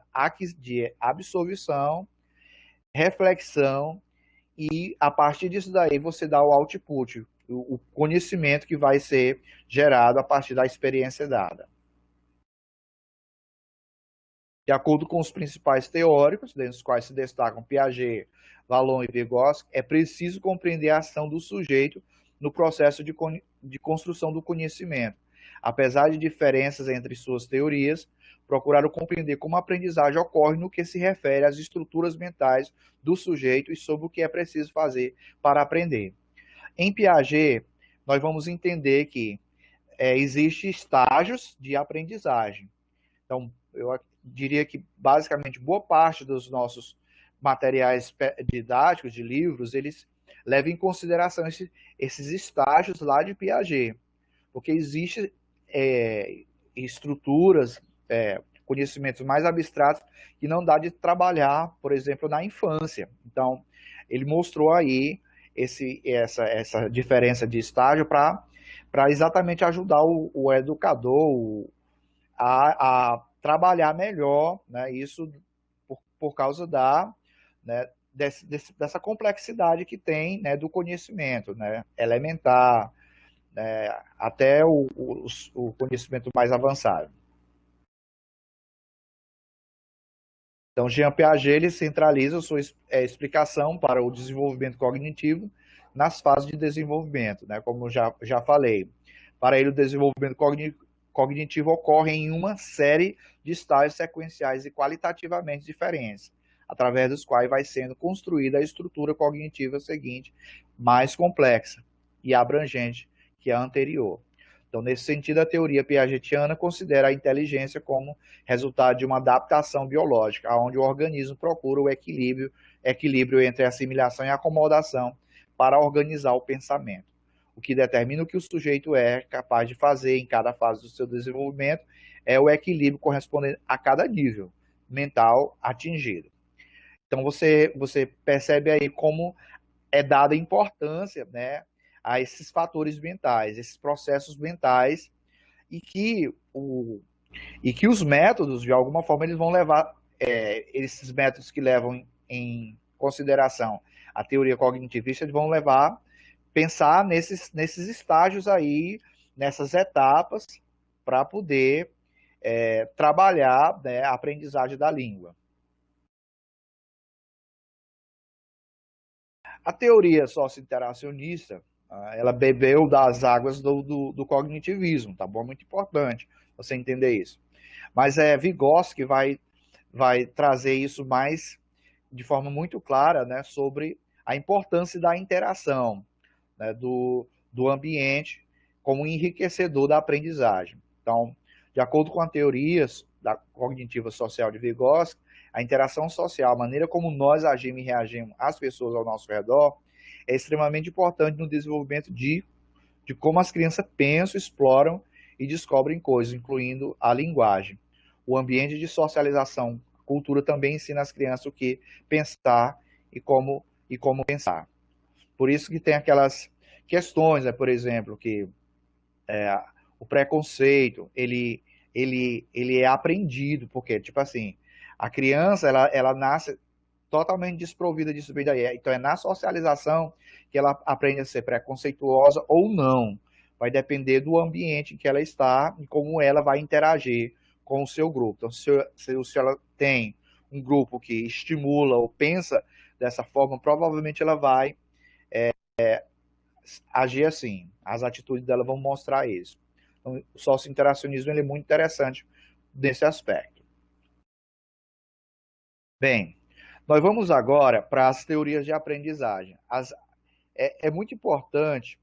absorção, reflexão, e a partir disso daí você dá o output, o conhecimento que vai ser gerado a partir da experiência dada. De acordo com os principais teóricos, dentre os quais se destacam Piaget, Vallon e Vygotsky, é preciso compreender a ação do sujeito no processo de construção do conhecimento. Apesar de diferenças entre suas teorias, procuraram compreender como a aprendizagem ocorre no que se refere às estruturas mentais do sujeito e sobre o que é preciso fazer para aprender. Em Piaget, nós vamos entender que existem estágios de aprendizagem. Então, eu diria que, basicamente, boa parte dos nossos materiais didáticos, de livros, eles levam em consideração esses estágios lá de Piaget, porque existem estruturas, conhecimentos mais abstratos que não dá de trabalhar, por exemplo, na infância. Então, ele mostrou aí essa diferença de estágio para exatamente ajudar o educador a trabalhar melhor, né, isso por causa né, dessa complexidade que tem, né, do conhecimento, né, elementar, né, até o conhecimento mais avançado. Então, Jean Piaget ele centraliza sua explicação para o desenvolvimento cognitivo nas fases de desenvolvimento, né, como já falei. Para ele, o desenvolvimento cognitivo ocorre em uma série de estágios sequenciais e qualitativamente diferentes, através dos quais vai sendo construída a estrutura cognitiva seguinte, mais complexa e abrangente que a anterior. Então, nesse sentido, a teoria piagetiana considera a inteligência como resultado de uma adaptação biológica, onde o organismo procura o equilíbrio entre assimilação e acomodação para organizar o pensamento. O que determina o que o sujeito é capaz de fazer em cada fase do seu desenvolvimento é o equilíbrio correspondente a cada nível mental atingido. Então, você percebe aí como é dada importância, né, a esses fatores mentais, esses processos mentais, e que os métodos, de alguma forma, eles vão levar, esses métodos que levam em consideração a teoria cognitivista, eles vão levar pensar nesses estágios aí, nessas etapas, para poder trabalhar, né, a aprendizagem da língua. A teoria socio-interacionista, ela bebeu das águas do cognitivismo, tá bom? Muito importante você entender isso. Mas Vygotsky vai trazer isso mais de forma muito clara, né, sobre a importância da interação, né, do ambiente como enriquecedor da aprendizagem. Então, de acordo com as teorias da cognitiva social de Vygotsky, a interação social, a maneira como nós agimos e reagimos às pessoas ao nosso redor, é extremamente importante no desenvolvimento de como as crianças pensam, exploram e descobrem coisas, incluindo a linguagem. O ambiente de socialização, a cultura também ensina as crianças o que pensar e como pensar. Por isso que tem aquelas questões, né, por exemplo, que o preconceito, ele é aprendido, porque, tipo assim, a criança, ela nasce totalmente desprovida disso bem daí. Então é na socialização que ela aprende a ser preconceituosa ou não. Vai depender do ambiente em que ela está e como ela vai interagir com o seu grupo. Então, se ela tem um grupo que estimula ou pensa dessa forma, provavelmente ela vai agir assim. As atitudes dela vão mostrar isso. Então, o socio-interacionismo ele é muito interessante nesse aspecto. Bem, nós vamos agora para as teorias de aprendizagem. É muito importante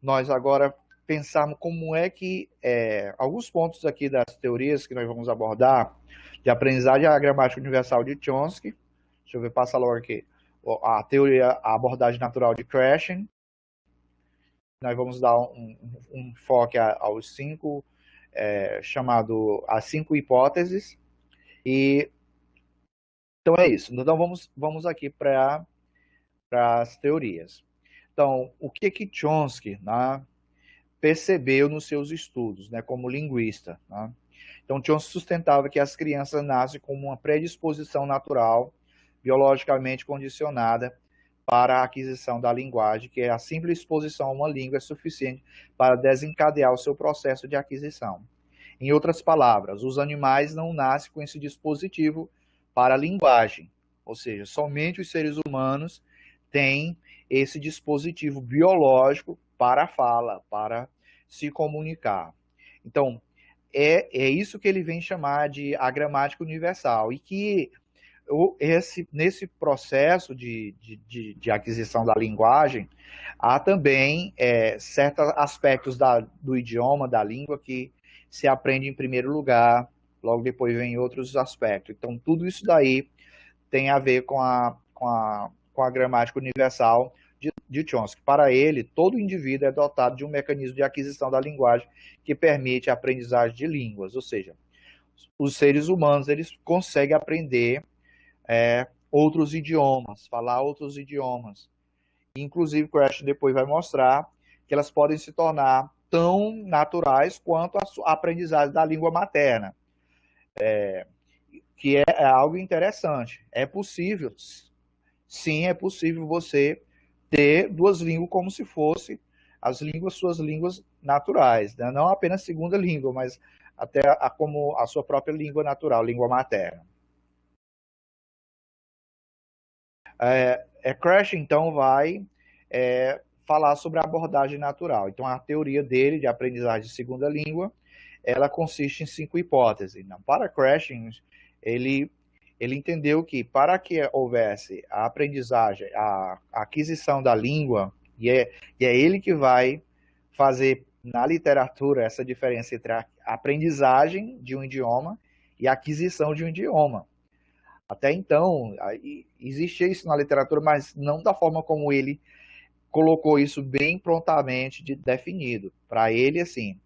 nós agora pensarmos como é que alguns pontos aqui das teorias que nós vamos abordar de aprendizagem a gramática universal de Chomsky. Deixa eu ver, passa logo aqui. A teoria, a abordagem natural de Krashen. Nós vamos dar um foco aos cinco, chamado as 5 hipóteses. E então é isso. Então vamos aqui para as teorias. Então, o que Chomsky, né, percebeu nos seus estudos, né, como linguista? Né? Então, Chomsky sustentava que as crianças nascem com uma predisposição natural, biologicamente condicionada para a aquisição da linguagem, que a simples exposição a uma língua é suficiente para desencadear o seu processo de aquisição. Em outras palavras, os animais não nascem com esse dispositivo para a linguagem, ou seja, somente os seres humanos têm esse dispositivo biológico para a fala, para se comunicar. Então, é isso que ele vem chamar de a gramática universal, e que nesse processo de aquisição da linguagem, há também certos aspectos do idioma, da língua, que se aprende em primeiro lugar, logo depois vem outros aspectos. Então, tudo isso daí tem a ver com a gramática universal de Chomsky. Para ele, todo indivíduo é dotado de um mecanismo de aquisição da linguagem que permite a aprendizagem de línguas, ou seja, os seres humanos eles conseguem aprender outros idiomas, falar outros idiomas. Inclusive, Crash depois vai mostrar que elas podem se tornar tão naturais quanto a aprendizagem da língua materna, que é algo interessante. É possível, sim, é possível você ter duas línguas como se fosse suas línguas naturais, né? Não apenas segunda língua, mas até como a sua própria língua natural, língua materna. Crash, então, vai falar sobre a abordagem natural. Então, a teoria dele de aprendizagem de segunda língua, ela consiste em 5 hipóteses. Então, para Crash, ele entendeu que para que houvesse a aprendizagem, a aquisição da língua, e é ele que vai fazer na literatura essa diferença entre a aprendizagem de um idioma e a aquisição de um idioma. Até então, existia isso na literatura, mas não da forma como ele colocou isso bem prontamente definido. Para ele, assim,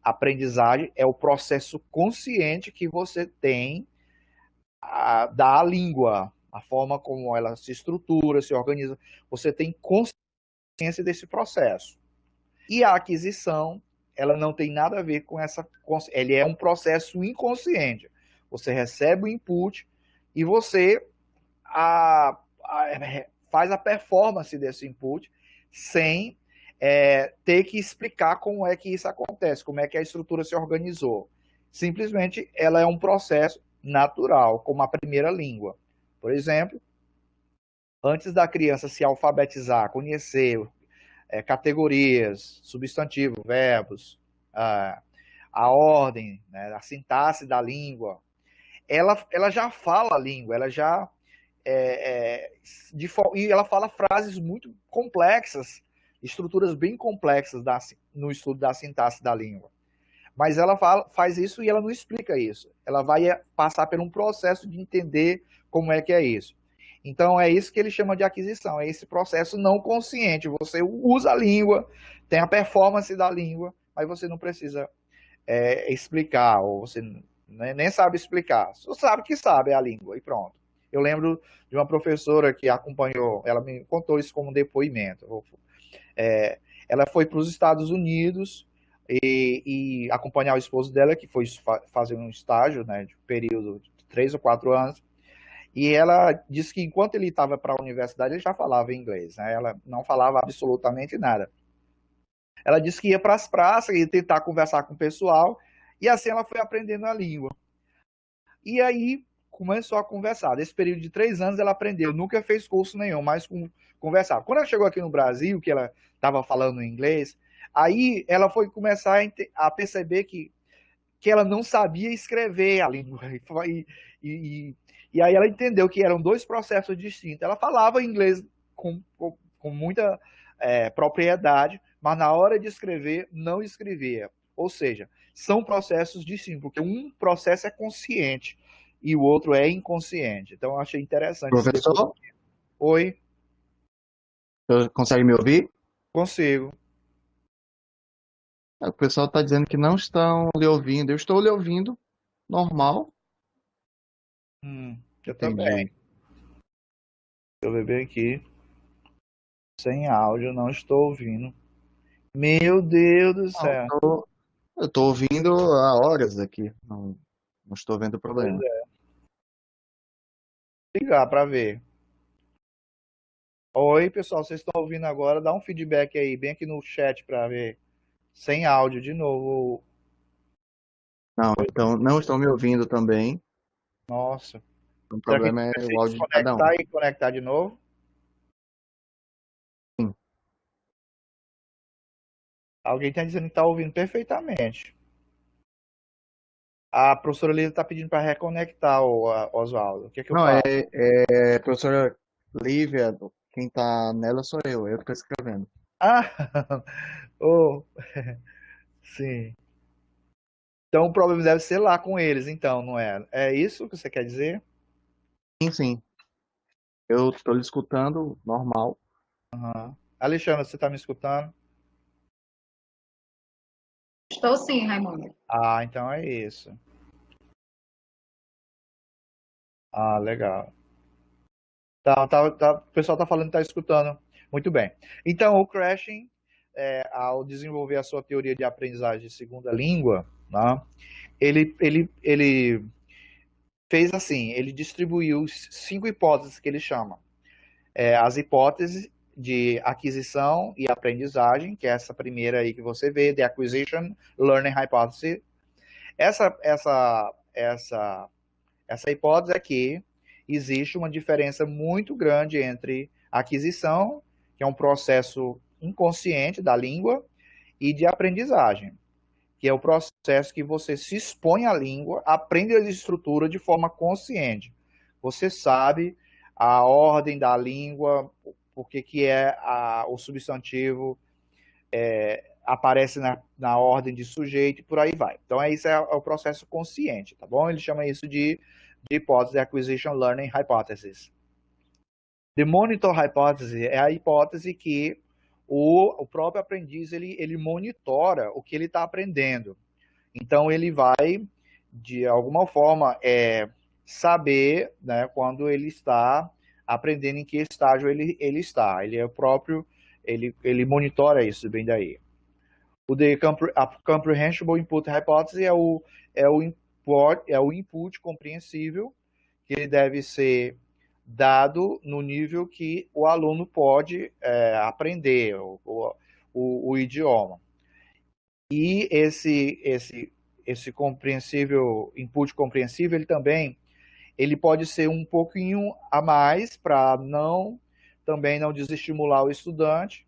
aprendizagem é o processo consciente que você tem da língua, a forma como ela se estrutura, se organiza. Você tem consciência desse processo. E a aquisição, ela não tem nada a ver com essa... Ele é um processo inconsciente. Você recebe o input e você faz a performance desse input sem ter que explicar como é que isso acontece, como é que a estrutura se organizou. Simplesmente, ela é um processo natural, como a primeira língua. Por exemplo, antes da criança se alfabetizar, conhecer categorias, substantivo, verbos, a ordem, né, a sintaxe da língua, ela já fala a língua, ela já e ela fala frases muito complexas, estruturas bem complexas no estudo da sintaxe da língua. Mas ela faz isso e ela não explica isso. Ela vai passar por um processo de entender como é que é isso. Então é isso que ele chama de aquisição, é esse processo não consciente. Você usa a língua, tem a performance da língua, mas você não precisa explicar, ou você nem sabe explicar. Você sabe que sabe a língua e pronto. Eu lembro de uma professora que acompanhou, ela me contou isso como depoimento. Ela foi para os Estados Unidos e acompanhar o esposo dela, que foi fazer um estágio, né, de período de 3 ou 4 anos, e ela disse que enquanto ele estava para a universidade, ele já falava inglês, né? Ela não falava absolutamente nada. Ela disse que ia para as praças e tentar conversar com o pessoal, e assim ela foi aprendendo a língua. E aí começou a conversar. Nesse período de 3 anos ela aprendeu, nunca fez curso nenhum, mas conversava. Quando ela chegou aqui no Brasil, que ela estava falando inglês, aí ela foi começar a perceber que ela não sabia escrever a língua. E aí ela entendeu que eram dois processos distintos. Ela falava inglês com muita propriedade, mas na hora de escrever, não escrevia. Ou seja, são processos distintos, porque um processo é consciente e o outro é inconsciente. Então, eu achei interessante esse Professor, depoimento. Oi, você consegue me ouvir? consigo. O pessoal está dizendo que não estão lhe ouvindo. Eu estou lhe ouvindo, normal. Eu também. Entendi. Deixa eu ver bem aqui. Sem áudio, não estou ouvindo. Meu Deus do Não, céu. eu estou ouvindo há horas aqui. Não, não estou vendo Pois problema. é. Ligar para ver. Oi, pessoal, vocês estão ouvindo agora? Dá um feedback aí, bem aqui no chat para ver. Sem áudio de novo. Não, então não estão me ouvindo também. Nossa. O Será que a gente problema é vai se o áudio de cada um. desconectar e conectar de novo? Sim. Alguém está dizendo que está ouvindo perfeitamente. A professora Lisa está pedindo para reconectar o Oswaldo. O que é que eu Não, faço? professora Lívia, quem está nela sou eu que estou escrevendo. Ah, oh, sim. Então o problema deve ser lá com eles, então, não é? É isso que você quer dizer? Sim, sim. Eu estou lhe escutando, normal. Uhum. Alexandre, você está me escutando? Estou sim, Raimundo. Ah, então é isso. Ah, legal. O pessoal está falando que está escutando. Muito bem. Então, o Crashing, ao desenvolver a sua teoria de aprendizagem de segunda língua, né, ele fez assim, ele distribuiu 5 hipóteses que ele chama. As hipóteses de aquisição e aprendizagem, que é essa primeira aí que você vê, The Acquisition Learning Hypothesis. Essa hipótese é que existe uma diferença muito grande entre aquisição, que é um processo inconsciente da língua, e de aprendizagem, que é o processo que você se expõe à língua, aprende a estrutura de forma consciente. Você sabe a ordem da língua, porque que o substantivo aparece na ordem de sujeito e por aí vai. Então, isso é o processo consciente, tá bom? Ele chama isso de hipótese Acquisition Learning Hypothesis. The Monitor Hypothesis é a hipótese que o próprio aprendiz ele monitora o que ele está aprendendo. Então, ele vai, de alguma forma, saber, né, quando ele está aprendendo, em que estágio ele está. Ele é o próprio, ele monitora isso bem daí. A Comprehensible Input Hypothesis é o input compreensível, que ele deve ser dado no nível que o aluno pode aprender o idioma. E esse compreensível, input compreensível, ele pode ser um pouquinho a mais para também não desestimular o estudante,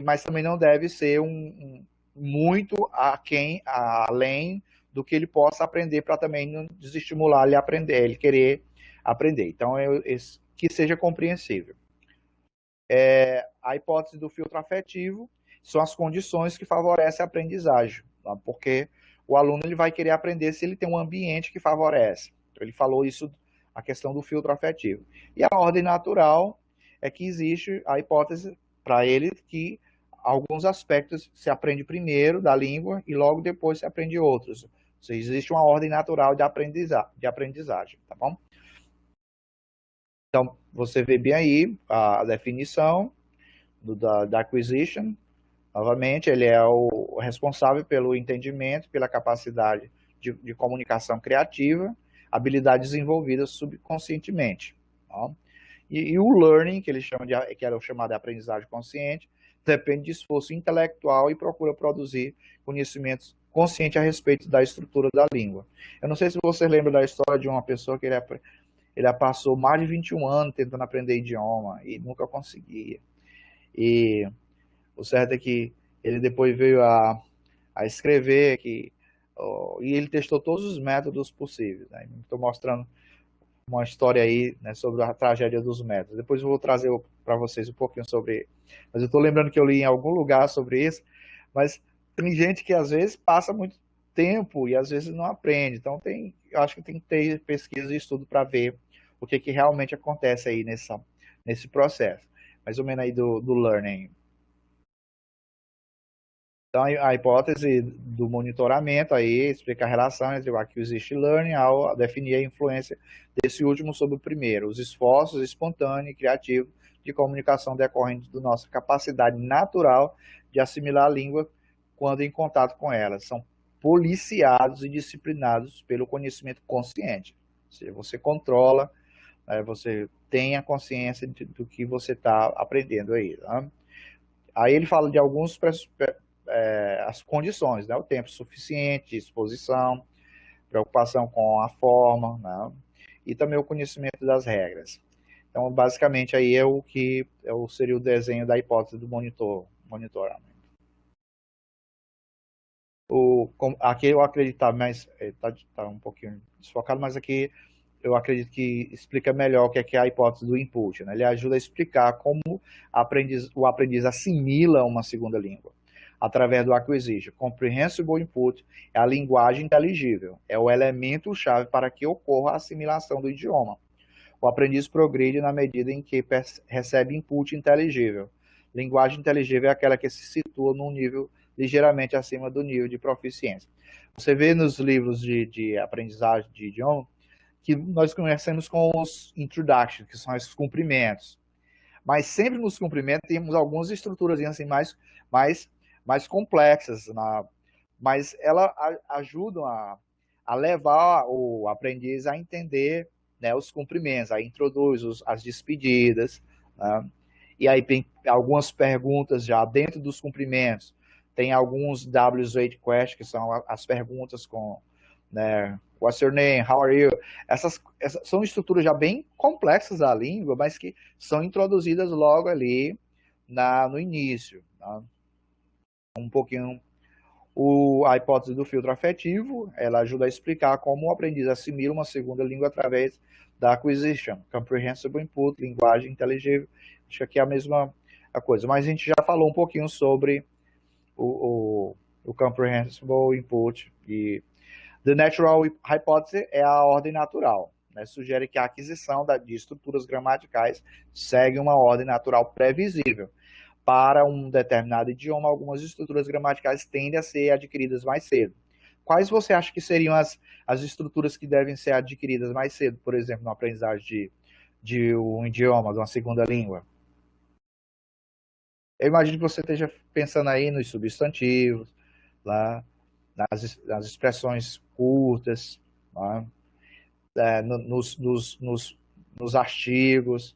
mas também não deve ser muito além do que ele possa aprender para também não desestimular ele a aprender, ele querer aprender. Então, que seja compreensível. A hipótese do filtro afetivo são as condições que favorecem a aprendizagem, tá? Porque o aluno ele vai querer aprender se ele tem um ambiente que favorece. Então, ele falou isso, a questão do filtro afetivo. E a ordem natural é que existe a hipótese para ele que alguns aspectos se aprende primeiro da língua e logo depois se aprende outros. Ou seja, existe uma ordem natural de aprendizagem, tá bom? Então, você vê bem aí a definição da acquisition. Novamente, ele é o responsável pelo entendimento, pela capacidade de comunicação criativa, habilidades desenvolvidas subconscientemente. Tá? E o learning, que ele chama que era o chamado de aprendizagem consciente, depende de esforço intelectual e procura produzir conhecimentos conscientes a respeito da estrutura da língua. Eu não sei se você lembra da história de uma pessoa que ele passou mais de 21 anos tentando aprender idioma e nunca conseguia. E o certo é que ele depois veio a escrever e ele testou todos os métodos possíveis. Né? Estou mostrando uma história aí, né, sobre a tragédia dos métodos. Depois eu vou trazer para vocês um pouquinho sobre. Mas eu estou lembrando que eu li em algum lugar sobre isso, mas tem gente que às vezes passa muito tempo e às vezes não aprende. Então eu acho que tem que ter pesquisa e estudo para ver o que realmente acontece aí nesse processo. Mais ou menos aí do learning. Então, a hipótese do monitoramento aí explica a relação entre o acquisition learning ao definir a influência desse último sobre o primeiro, os esforços espontâneos e criativos de comunicação decorrentes da nossa capacidade natural de assimilar a língua quando em contato com ela. São policiados e disciplinados pelo conhecimento consciente. Ou seja, você controla, você tem a consciência do que você está aprendendo aí. Tá? Aí ele fala de alguns as condições, né? O tempo suficiente, exposição, preocupação com a forma, né? E também o conhecimento das regras. Então, basicamente, aí é o que seria o desenho da hipótese do monitoramento. Aqui eu acredito, mas está um pouquinho desfocado, mas aqui eu acredito que explica melhor o que é a hipótese do input. Né? Ele ajuda a explicar como o aprendiz assimila uma segunda língua através do acquisition. Comprehensible input é a linguagem inteligível, é o elemento-chave para que ocorra a assimilação do idioma. O aprendiz progride na medida em que recebe input inteligível. Linguagem inteligível é aquela que se situa num nível ligeiramente acima do nível de proficiência. Você vê nos livros de aprendizagem de idioma que nós começamos com os introductions, que são esses cumprimentos. Mas sempre nos cumprimentos temos algumas estruturas assim, mais complexas, mas elas ajudam a levar o aprendiz a entender, né, os cumprimentos, aí introduz as despedidas, né, e aí tem algumas perguntas já dentro dos cumprimentos, tem alguns WH questions, que são as perguntas com, né, what's your name, how are you? Essas são estruturas já bem complexas da língua, mas que são introduzidas logo ali no início. Tá? Um pouquinho a hipótese do filtro afetivo, ela ajuda a explicar como o aprendiz assimila uma segunda língua através da acquisition, comprehensible input, linguagem inteligível. Acho que aqui é a mesma coisa, mas a gente já falou um pouquinho sobre o comprehensible input. E the natural hypothesis é a ordem natural, né? Sugere que a aquisição de estruturas gramaticais segue uma ordem natural previsível. Para um determinado idioma, algumas estruturas gramaticais tendem a ser adquiridas mais cedo. Quais você acha que seriam as estruturas que devem ser adquiridas mais cedo, por exemplo, na aprendizagem de um idioma, de uma segunda língua? Eu imagino que você esteja pensando aí nos substantivos, lá, nas expressões curtas, lá, nos artigos,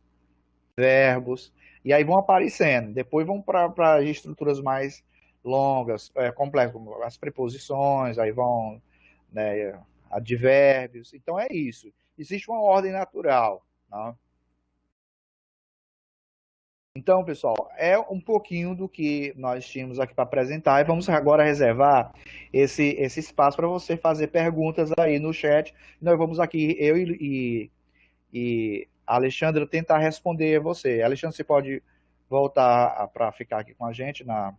verbos, e aí vão aparecendo. Depois vão para estruturas mais longas, complexas, como as preposições, aí vão, né, advérbios. Então é isso. Existe uma ordem natural. Né? Então, pessoal, é um pouquinho do que nós tínhamos aqui para apresentar e vamos agora reservar esse espaço para você fazer perguntas aí no chat. Nós vamos aqui, eu e a Alexandra, tentar responder você. Alexandre, você pode voltar para ficar aqui com a gente na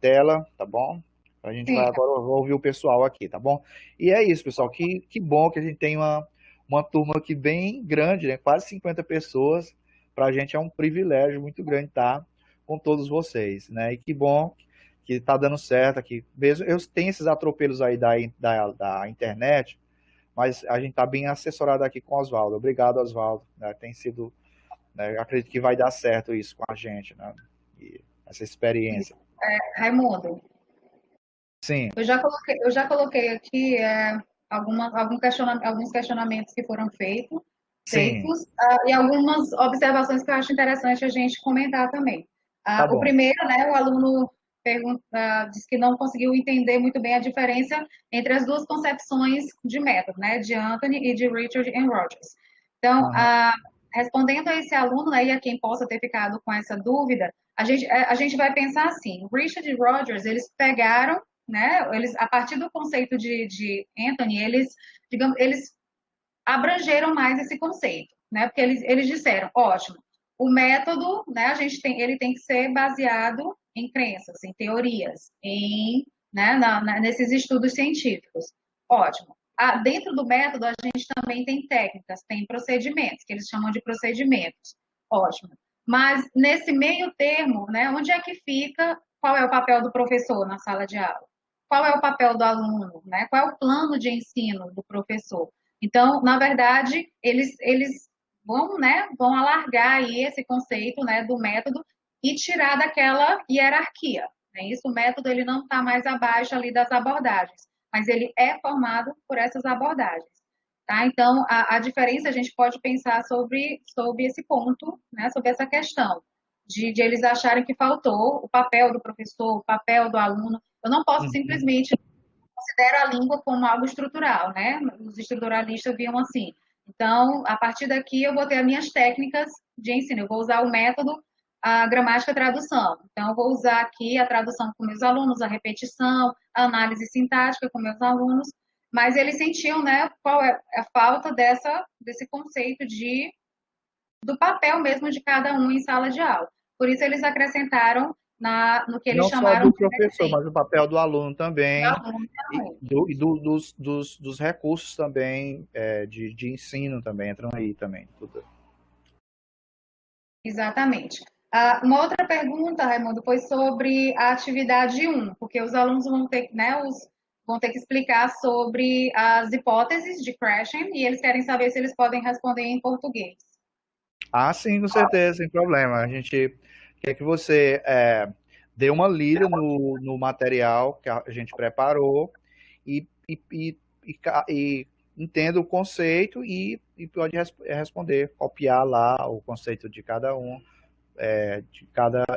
tela, tá bom? A gente vai Sim, agora ouvir o pessoal aqui, tá bom? E é isso, pessoal, que bom que a gente tem uma turma aqui bem grande, né? Quase 50 pessoas. Para a gente é um privilégio muito grande estar com todos vocês, né? E que bom que está dando certo aqui. Mesmo eu tenho esses atropelos aí da internet, mas a gente está bem assessorado aqui com o Oswaldo. Obrigado, Oswaldo. Né? Tem sido, né? Eu acredito que vai dar certo isso com a gente, né? E essa experiência. Raimundo, Sim, eu já coloquei aqui alguns questionamentos que foram sim, e algumas observações que eu acho interessante a gente comentar também. tá O bom. primeiro, né, o aluno diz que não conseguiu entender muito bem a diferença entre as duas concepções de método, né, de Anthony e de Richard and Rogers. Então, Aham. respondendo a esse aluno, né, e a quem possa ter ficado com essa dúvida, a gente vai pensar assim, Richard e Rogers, eles pegaram, né, eles, a partir do conceito de Anthony, digamos, eles abrangeram mais esse conceito, né? Porque eles disseram, ótimo, o método, né, ele tem que ser baseado em crenças, em teorias, né, nesses estudos científicos. Ótimo. Dentro do método, a gente também tem técnicas, tem procedimentos, que eles chamam de procedimentos. Ótimo. Mas nesse meio termo, né, onde é que fica, qual é o papel do professor na sala de aula? Qual é o papel do aluno, né? Qual é o plano de ensino do professor? Então, na verdade, eles vão, né, vão alargar aí esse conceito, né, do método e tirar daquela hierarquia. Né? Isso, o método ele não está mais abaixo ali das abordagens, mas ele é formado por essas abordagens. Tá? Então, a diferença a gente pode pensar sobre esse ponto, né, sobre essa questão de eles acharem que faltou o papel do professor, o papel do aluno. Eu não posso Uhum. simplesmente considera a língua como algo estrutural, né? Os estruturalistas viam assim. Então, a partir daqui, eu vou ter as minhas técnicas de ensino. Eu vou usar o método, a gramática tradução. Então, eu vou usar aqui a tradução com meus alunos, a repetição, a análise sintática com meus alunos. Mas eles sentiam, né, qual é a falta desse conceito do papel mesmo de cada um em sala de aula. Por isso, eles acrescentaram no que eles Não só chamaram do de professor, desenho mas o papel do aluno do também, aluno e, também. dos recursos também, de ensino também, entram aí também. Tudo. Exatamente. Uma outra pergunta, Raimundo, foi sobre a atividade um, porque os alunos vão ter, né, vão ter que explicar sobre as hipóteses de Krashen e eles querem saber se eles podem responder em português. Ah, sim, com certeza, sem problema. A gente quer que você dê uma lida no material que a gente preparou e, e, e, e entenda o conceito e pode responder, copiar lá o conceito de cada um,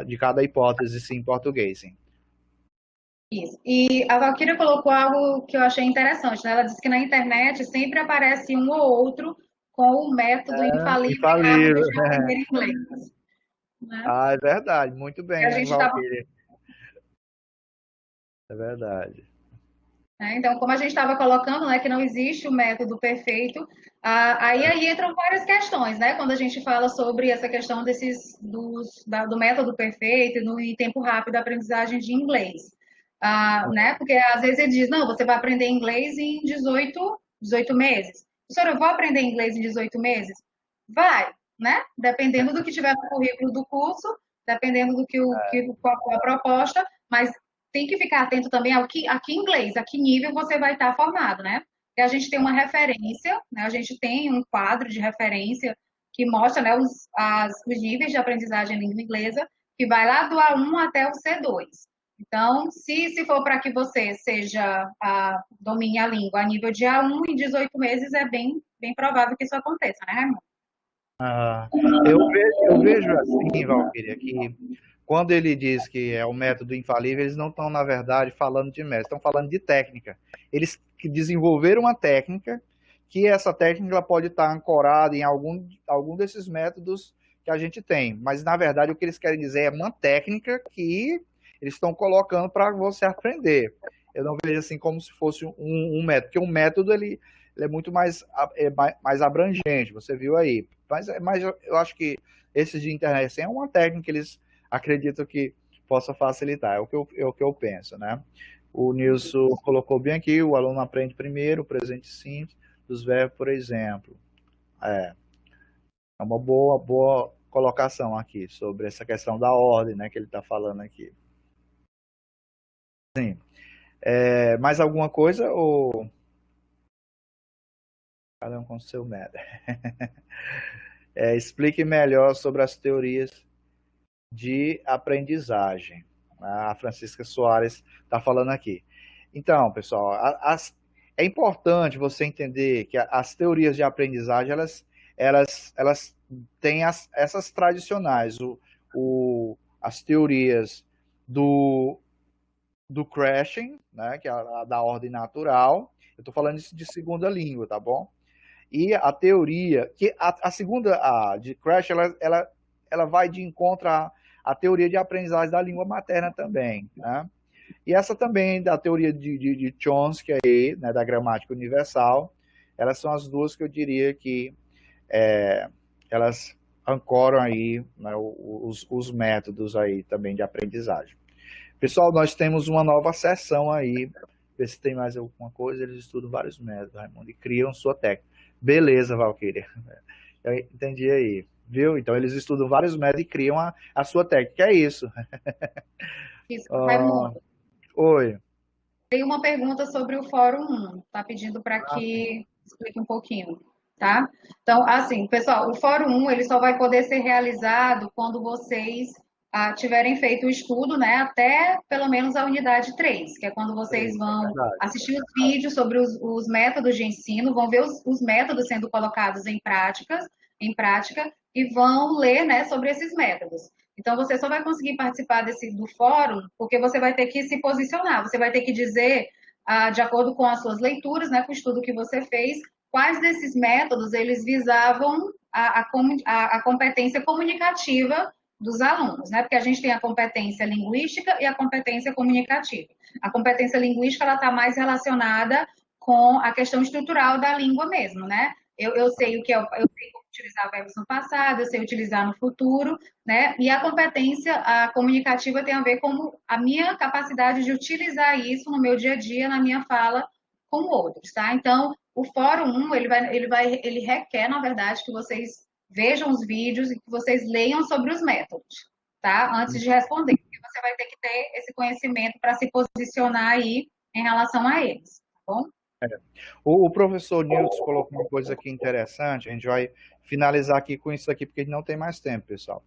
de cada hipótese sim, em português. Sim. Isso. E a Valquíria colocou algo que eu achei interessante, né? Ela disse que na internet sempre aparece um ou outro com o método infalível e rápido Infalível. de aprender inglês, né? Ah, é verdade. Muito E a bem, gente estava Valquíria. É verdade. né? Então, como a gente estava colocando, né, que não existe o método perfeito, aí entram várias questões, né? Quando a gente fala sobre essa questão do método perfeito e no em tempo rápido da aprendizagem de inglês. Né? Porque às vezes ele diz, não, você vai aprender inglês em 18 meses. Professora, eu vou aprender inglês em 18 meses? Vai, né? Dependendo do que tiver no currículo do curso, dependendo qual a proposta, mas tem que ficar atento também a que inglês, a que nível você vai estar formado, né? Porque a gente tem uma referência, né? A gente tem um quadro de referência que mostra, né, os níveis de aprendizagem em língua inglesa, que vai lá do A1 até o C2. Então, se for para que você domine a língua a nível de A1 em 18 meses, é bem provável que isso aconteça, né, Raimundo? Ah, eu vejo assim, Valquíria, que quando ele diz que é o método infalível, eles não estão, na verdade, falando de método, estão falando de técnica. Eles que desenvolveram uma técnica, que essa técnica ela pode estar ancorada em algum desses métodos que a gente tem. Mas, na verdade, o que eles querem dizer é uma técnica que eles estão colocando para você aprender. Eu não vejo assim como se fosse um método, porque um método ele é muito mais abrangente, você viu aí. Mas eu acho que esses de internet assim, é uma técnica que eles acreditam que possa facilitar, é o que eu penso, né? O Nilson colocou bem aqui, o aluno aprende primeiro o presente simples dos verbos, por exemplo. É, é uma boa colocação aqui sobre essa questão da ordem, né, que ele está falando aqui. Sim. Mais alguma coisa ou cada um com o seu método? Explique melhor sobre as teorias de aprendizagem. A Francisca Soares está falando aqui. Então, pessoal, é importante você entender que as teorias de aprendizagem elas têm essas tradicionais, as teorias do crashing, né, que é a da ordem natural. Eu estou falando isso de segunda língua, tá bom? E a teoria, que a segunda, a de Crash, ela vai de encontro à teoria de aprendizagem da língua materna também, né? E essa também, da teoria de Chomsky, aí, né, da gramática universal, elas são as duas que eu diria que elas ancoram aí, né, os métodos aí também de aprendizagem. Pessoal, nós temos uma nova sessão aí, ver se tem mais alguma coisa, eles estudam vários métodos, Raimundo, e criam sua técnica. Beleza, Valquíria. Eu entendi aí. Viu? Então, eles estudam vários métodos e criam a sua técnica. É isso. Isso, Raimundo. Oi. Tem uma pergunta sobre o Fórum 1. Tá pedindo para que explique um pouquinho, tá? Então, assim, pessoal, o Fórum 1 ele só vai poder ser realizado quando vocês tiverem feito o estudo, né? Até pelo menos a unidade 3, que é quando vocês vão assistir os vídeos sobre os métodos de ensino, vão ver os métodos sendo colocados em prática, e vão ler, né, sobre esses métodos. Então, você só vai conseguir participar do fórum porque você vai ter que se posicionar, você vai ter que dizer, de acordo com as suas leituras, né, com o estudo que você fez, quais desses métodos eles visavam a competência comunicativa dos alunos, né? Porque a gente tem a competência linguística e a competência comunicativa. A competência linguística ela está mais relacionada com a questão estrutural da língua mesmo, né? Eu sei o que eu sei como utilizar verbos no passado, eu sei utilizar no futuro, né? E a competência comunicativa tem a ver com a minha capacidade de utilizar isso no meu dia a dia, na minha fala com outros, tá? Então, o Fórum 1, ele requer, na verdade, que vocês vejam os vídeos e que vocês leiam sobre os métodos, tá? Antes de responder, porque você vai ter que ter esse conhecimento para se posicionar aí em relação a eles, tá bom? O professor Nilton colocou uma coisa aqui interessante, a gente vai finalizar aqui com isso aqui, porque a gente não tem mais tempo, pessoal.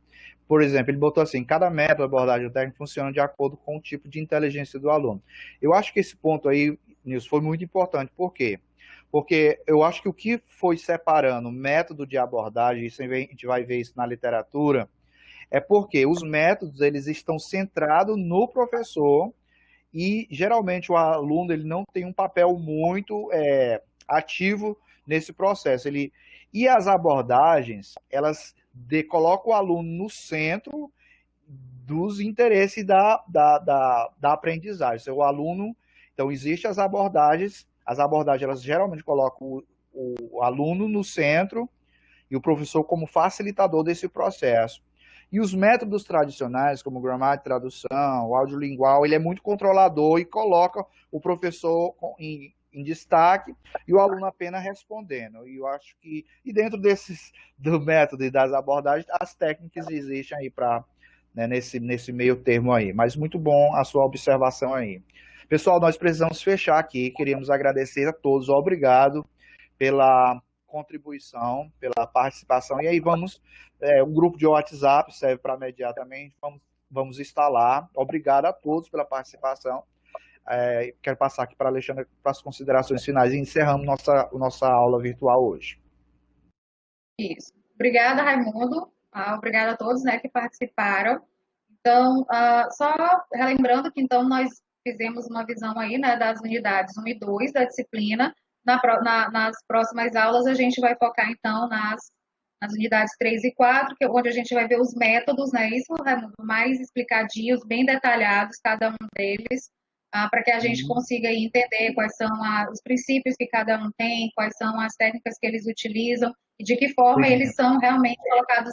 Por exemplo, ele botou assim, cada método de abordagem técnica funciona de acordo com o tipo de inteligência do aluno. Eu acho que esse ponto aí, Nilson, foi muito importante. Por quê? Porque eu acho que o que foi separando o método de abordagem, isso a gente vai ver isso na literatura, é porque os métodos eles estão centrados no professor e geralmente o aluno ele não tem um papel muito ativo nesse processo. E as abordagens, elas colocam o aluno no centro dos interesses da aprendizagem. O aluno, então, existem as abordagens elas geralmente colocam o aluno no centro e o professor como facilitador desse processo. E os métodos tradicionais, como gramática, tradução, o audiolingual, ele é muito controlador e coloca o professor em destaque e o aluno apenas respondendo. E eu acho que, e dentro do método e das abordagens, as técnicas existem aí para, né, nesse meio termo aí. Mas muito bom a sua observação aí. Pessoal, nós precisamos fechar aqui. Queríamos agradecer a todos. Obrigado pela contribuição, pela participação. E aí um grupo de WhatsApp serve para mediar também. Vamos instalar. Obrigado a todos pela participação. Quero passar aqui para a Alexandra para as considerações finais e encerramos nossa aula virtual hoje. Isso. Obrigada, Raimundo. Obrigada a todos, né, que participaram. Então, só relembrando que então nós fizemos uma visão aí, né, das unidades 1 e 2 da disciplina. Nas próximas aulas a gente vai focar então nas unidades 3 e 4, que é onde a gente vai ver os métodos, né? Isso, Raimundo, mais explicadinhos, bem detalhados, cada um deles, para que a gente Uhum. consiga aí entender quais são os princípios que cada um tem, quais são as técnicas que eles utilizam e de que forma Sim. eles são realmente colocados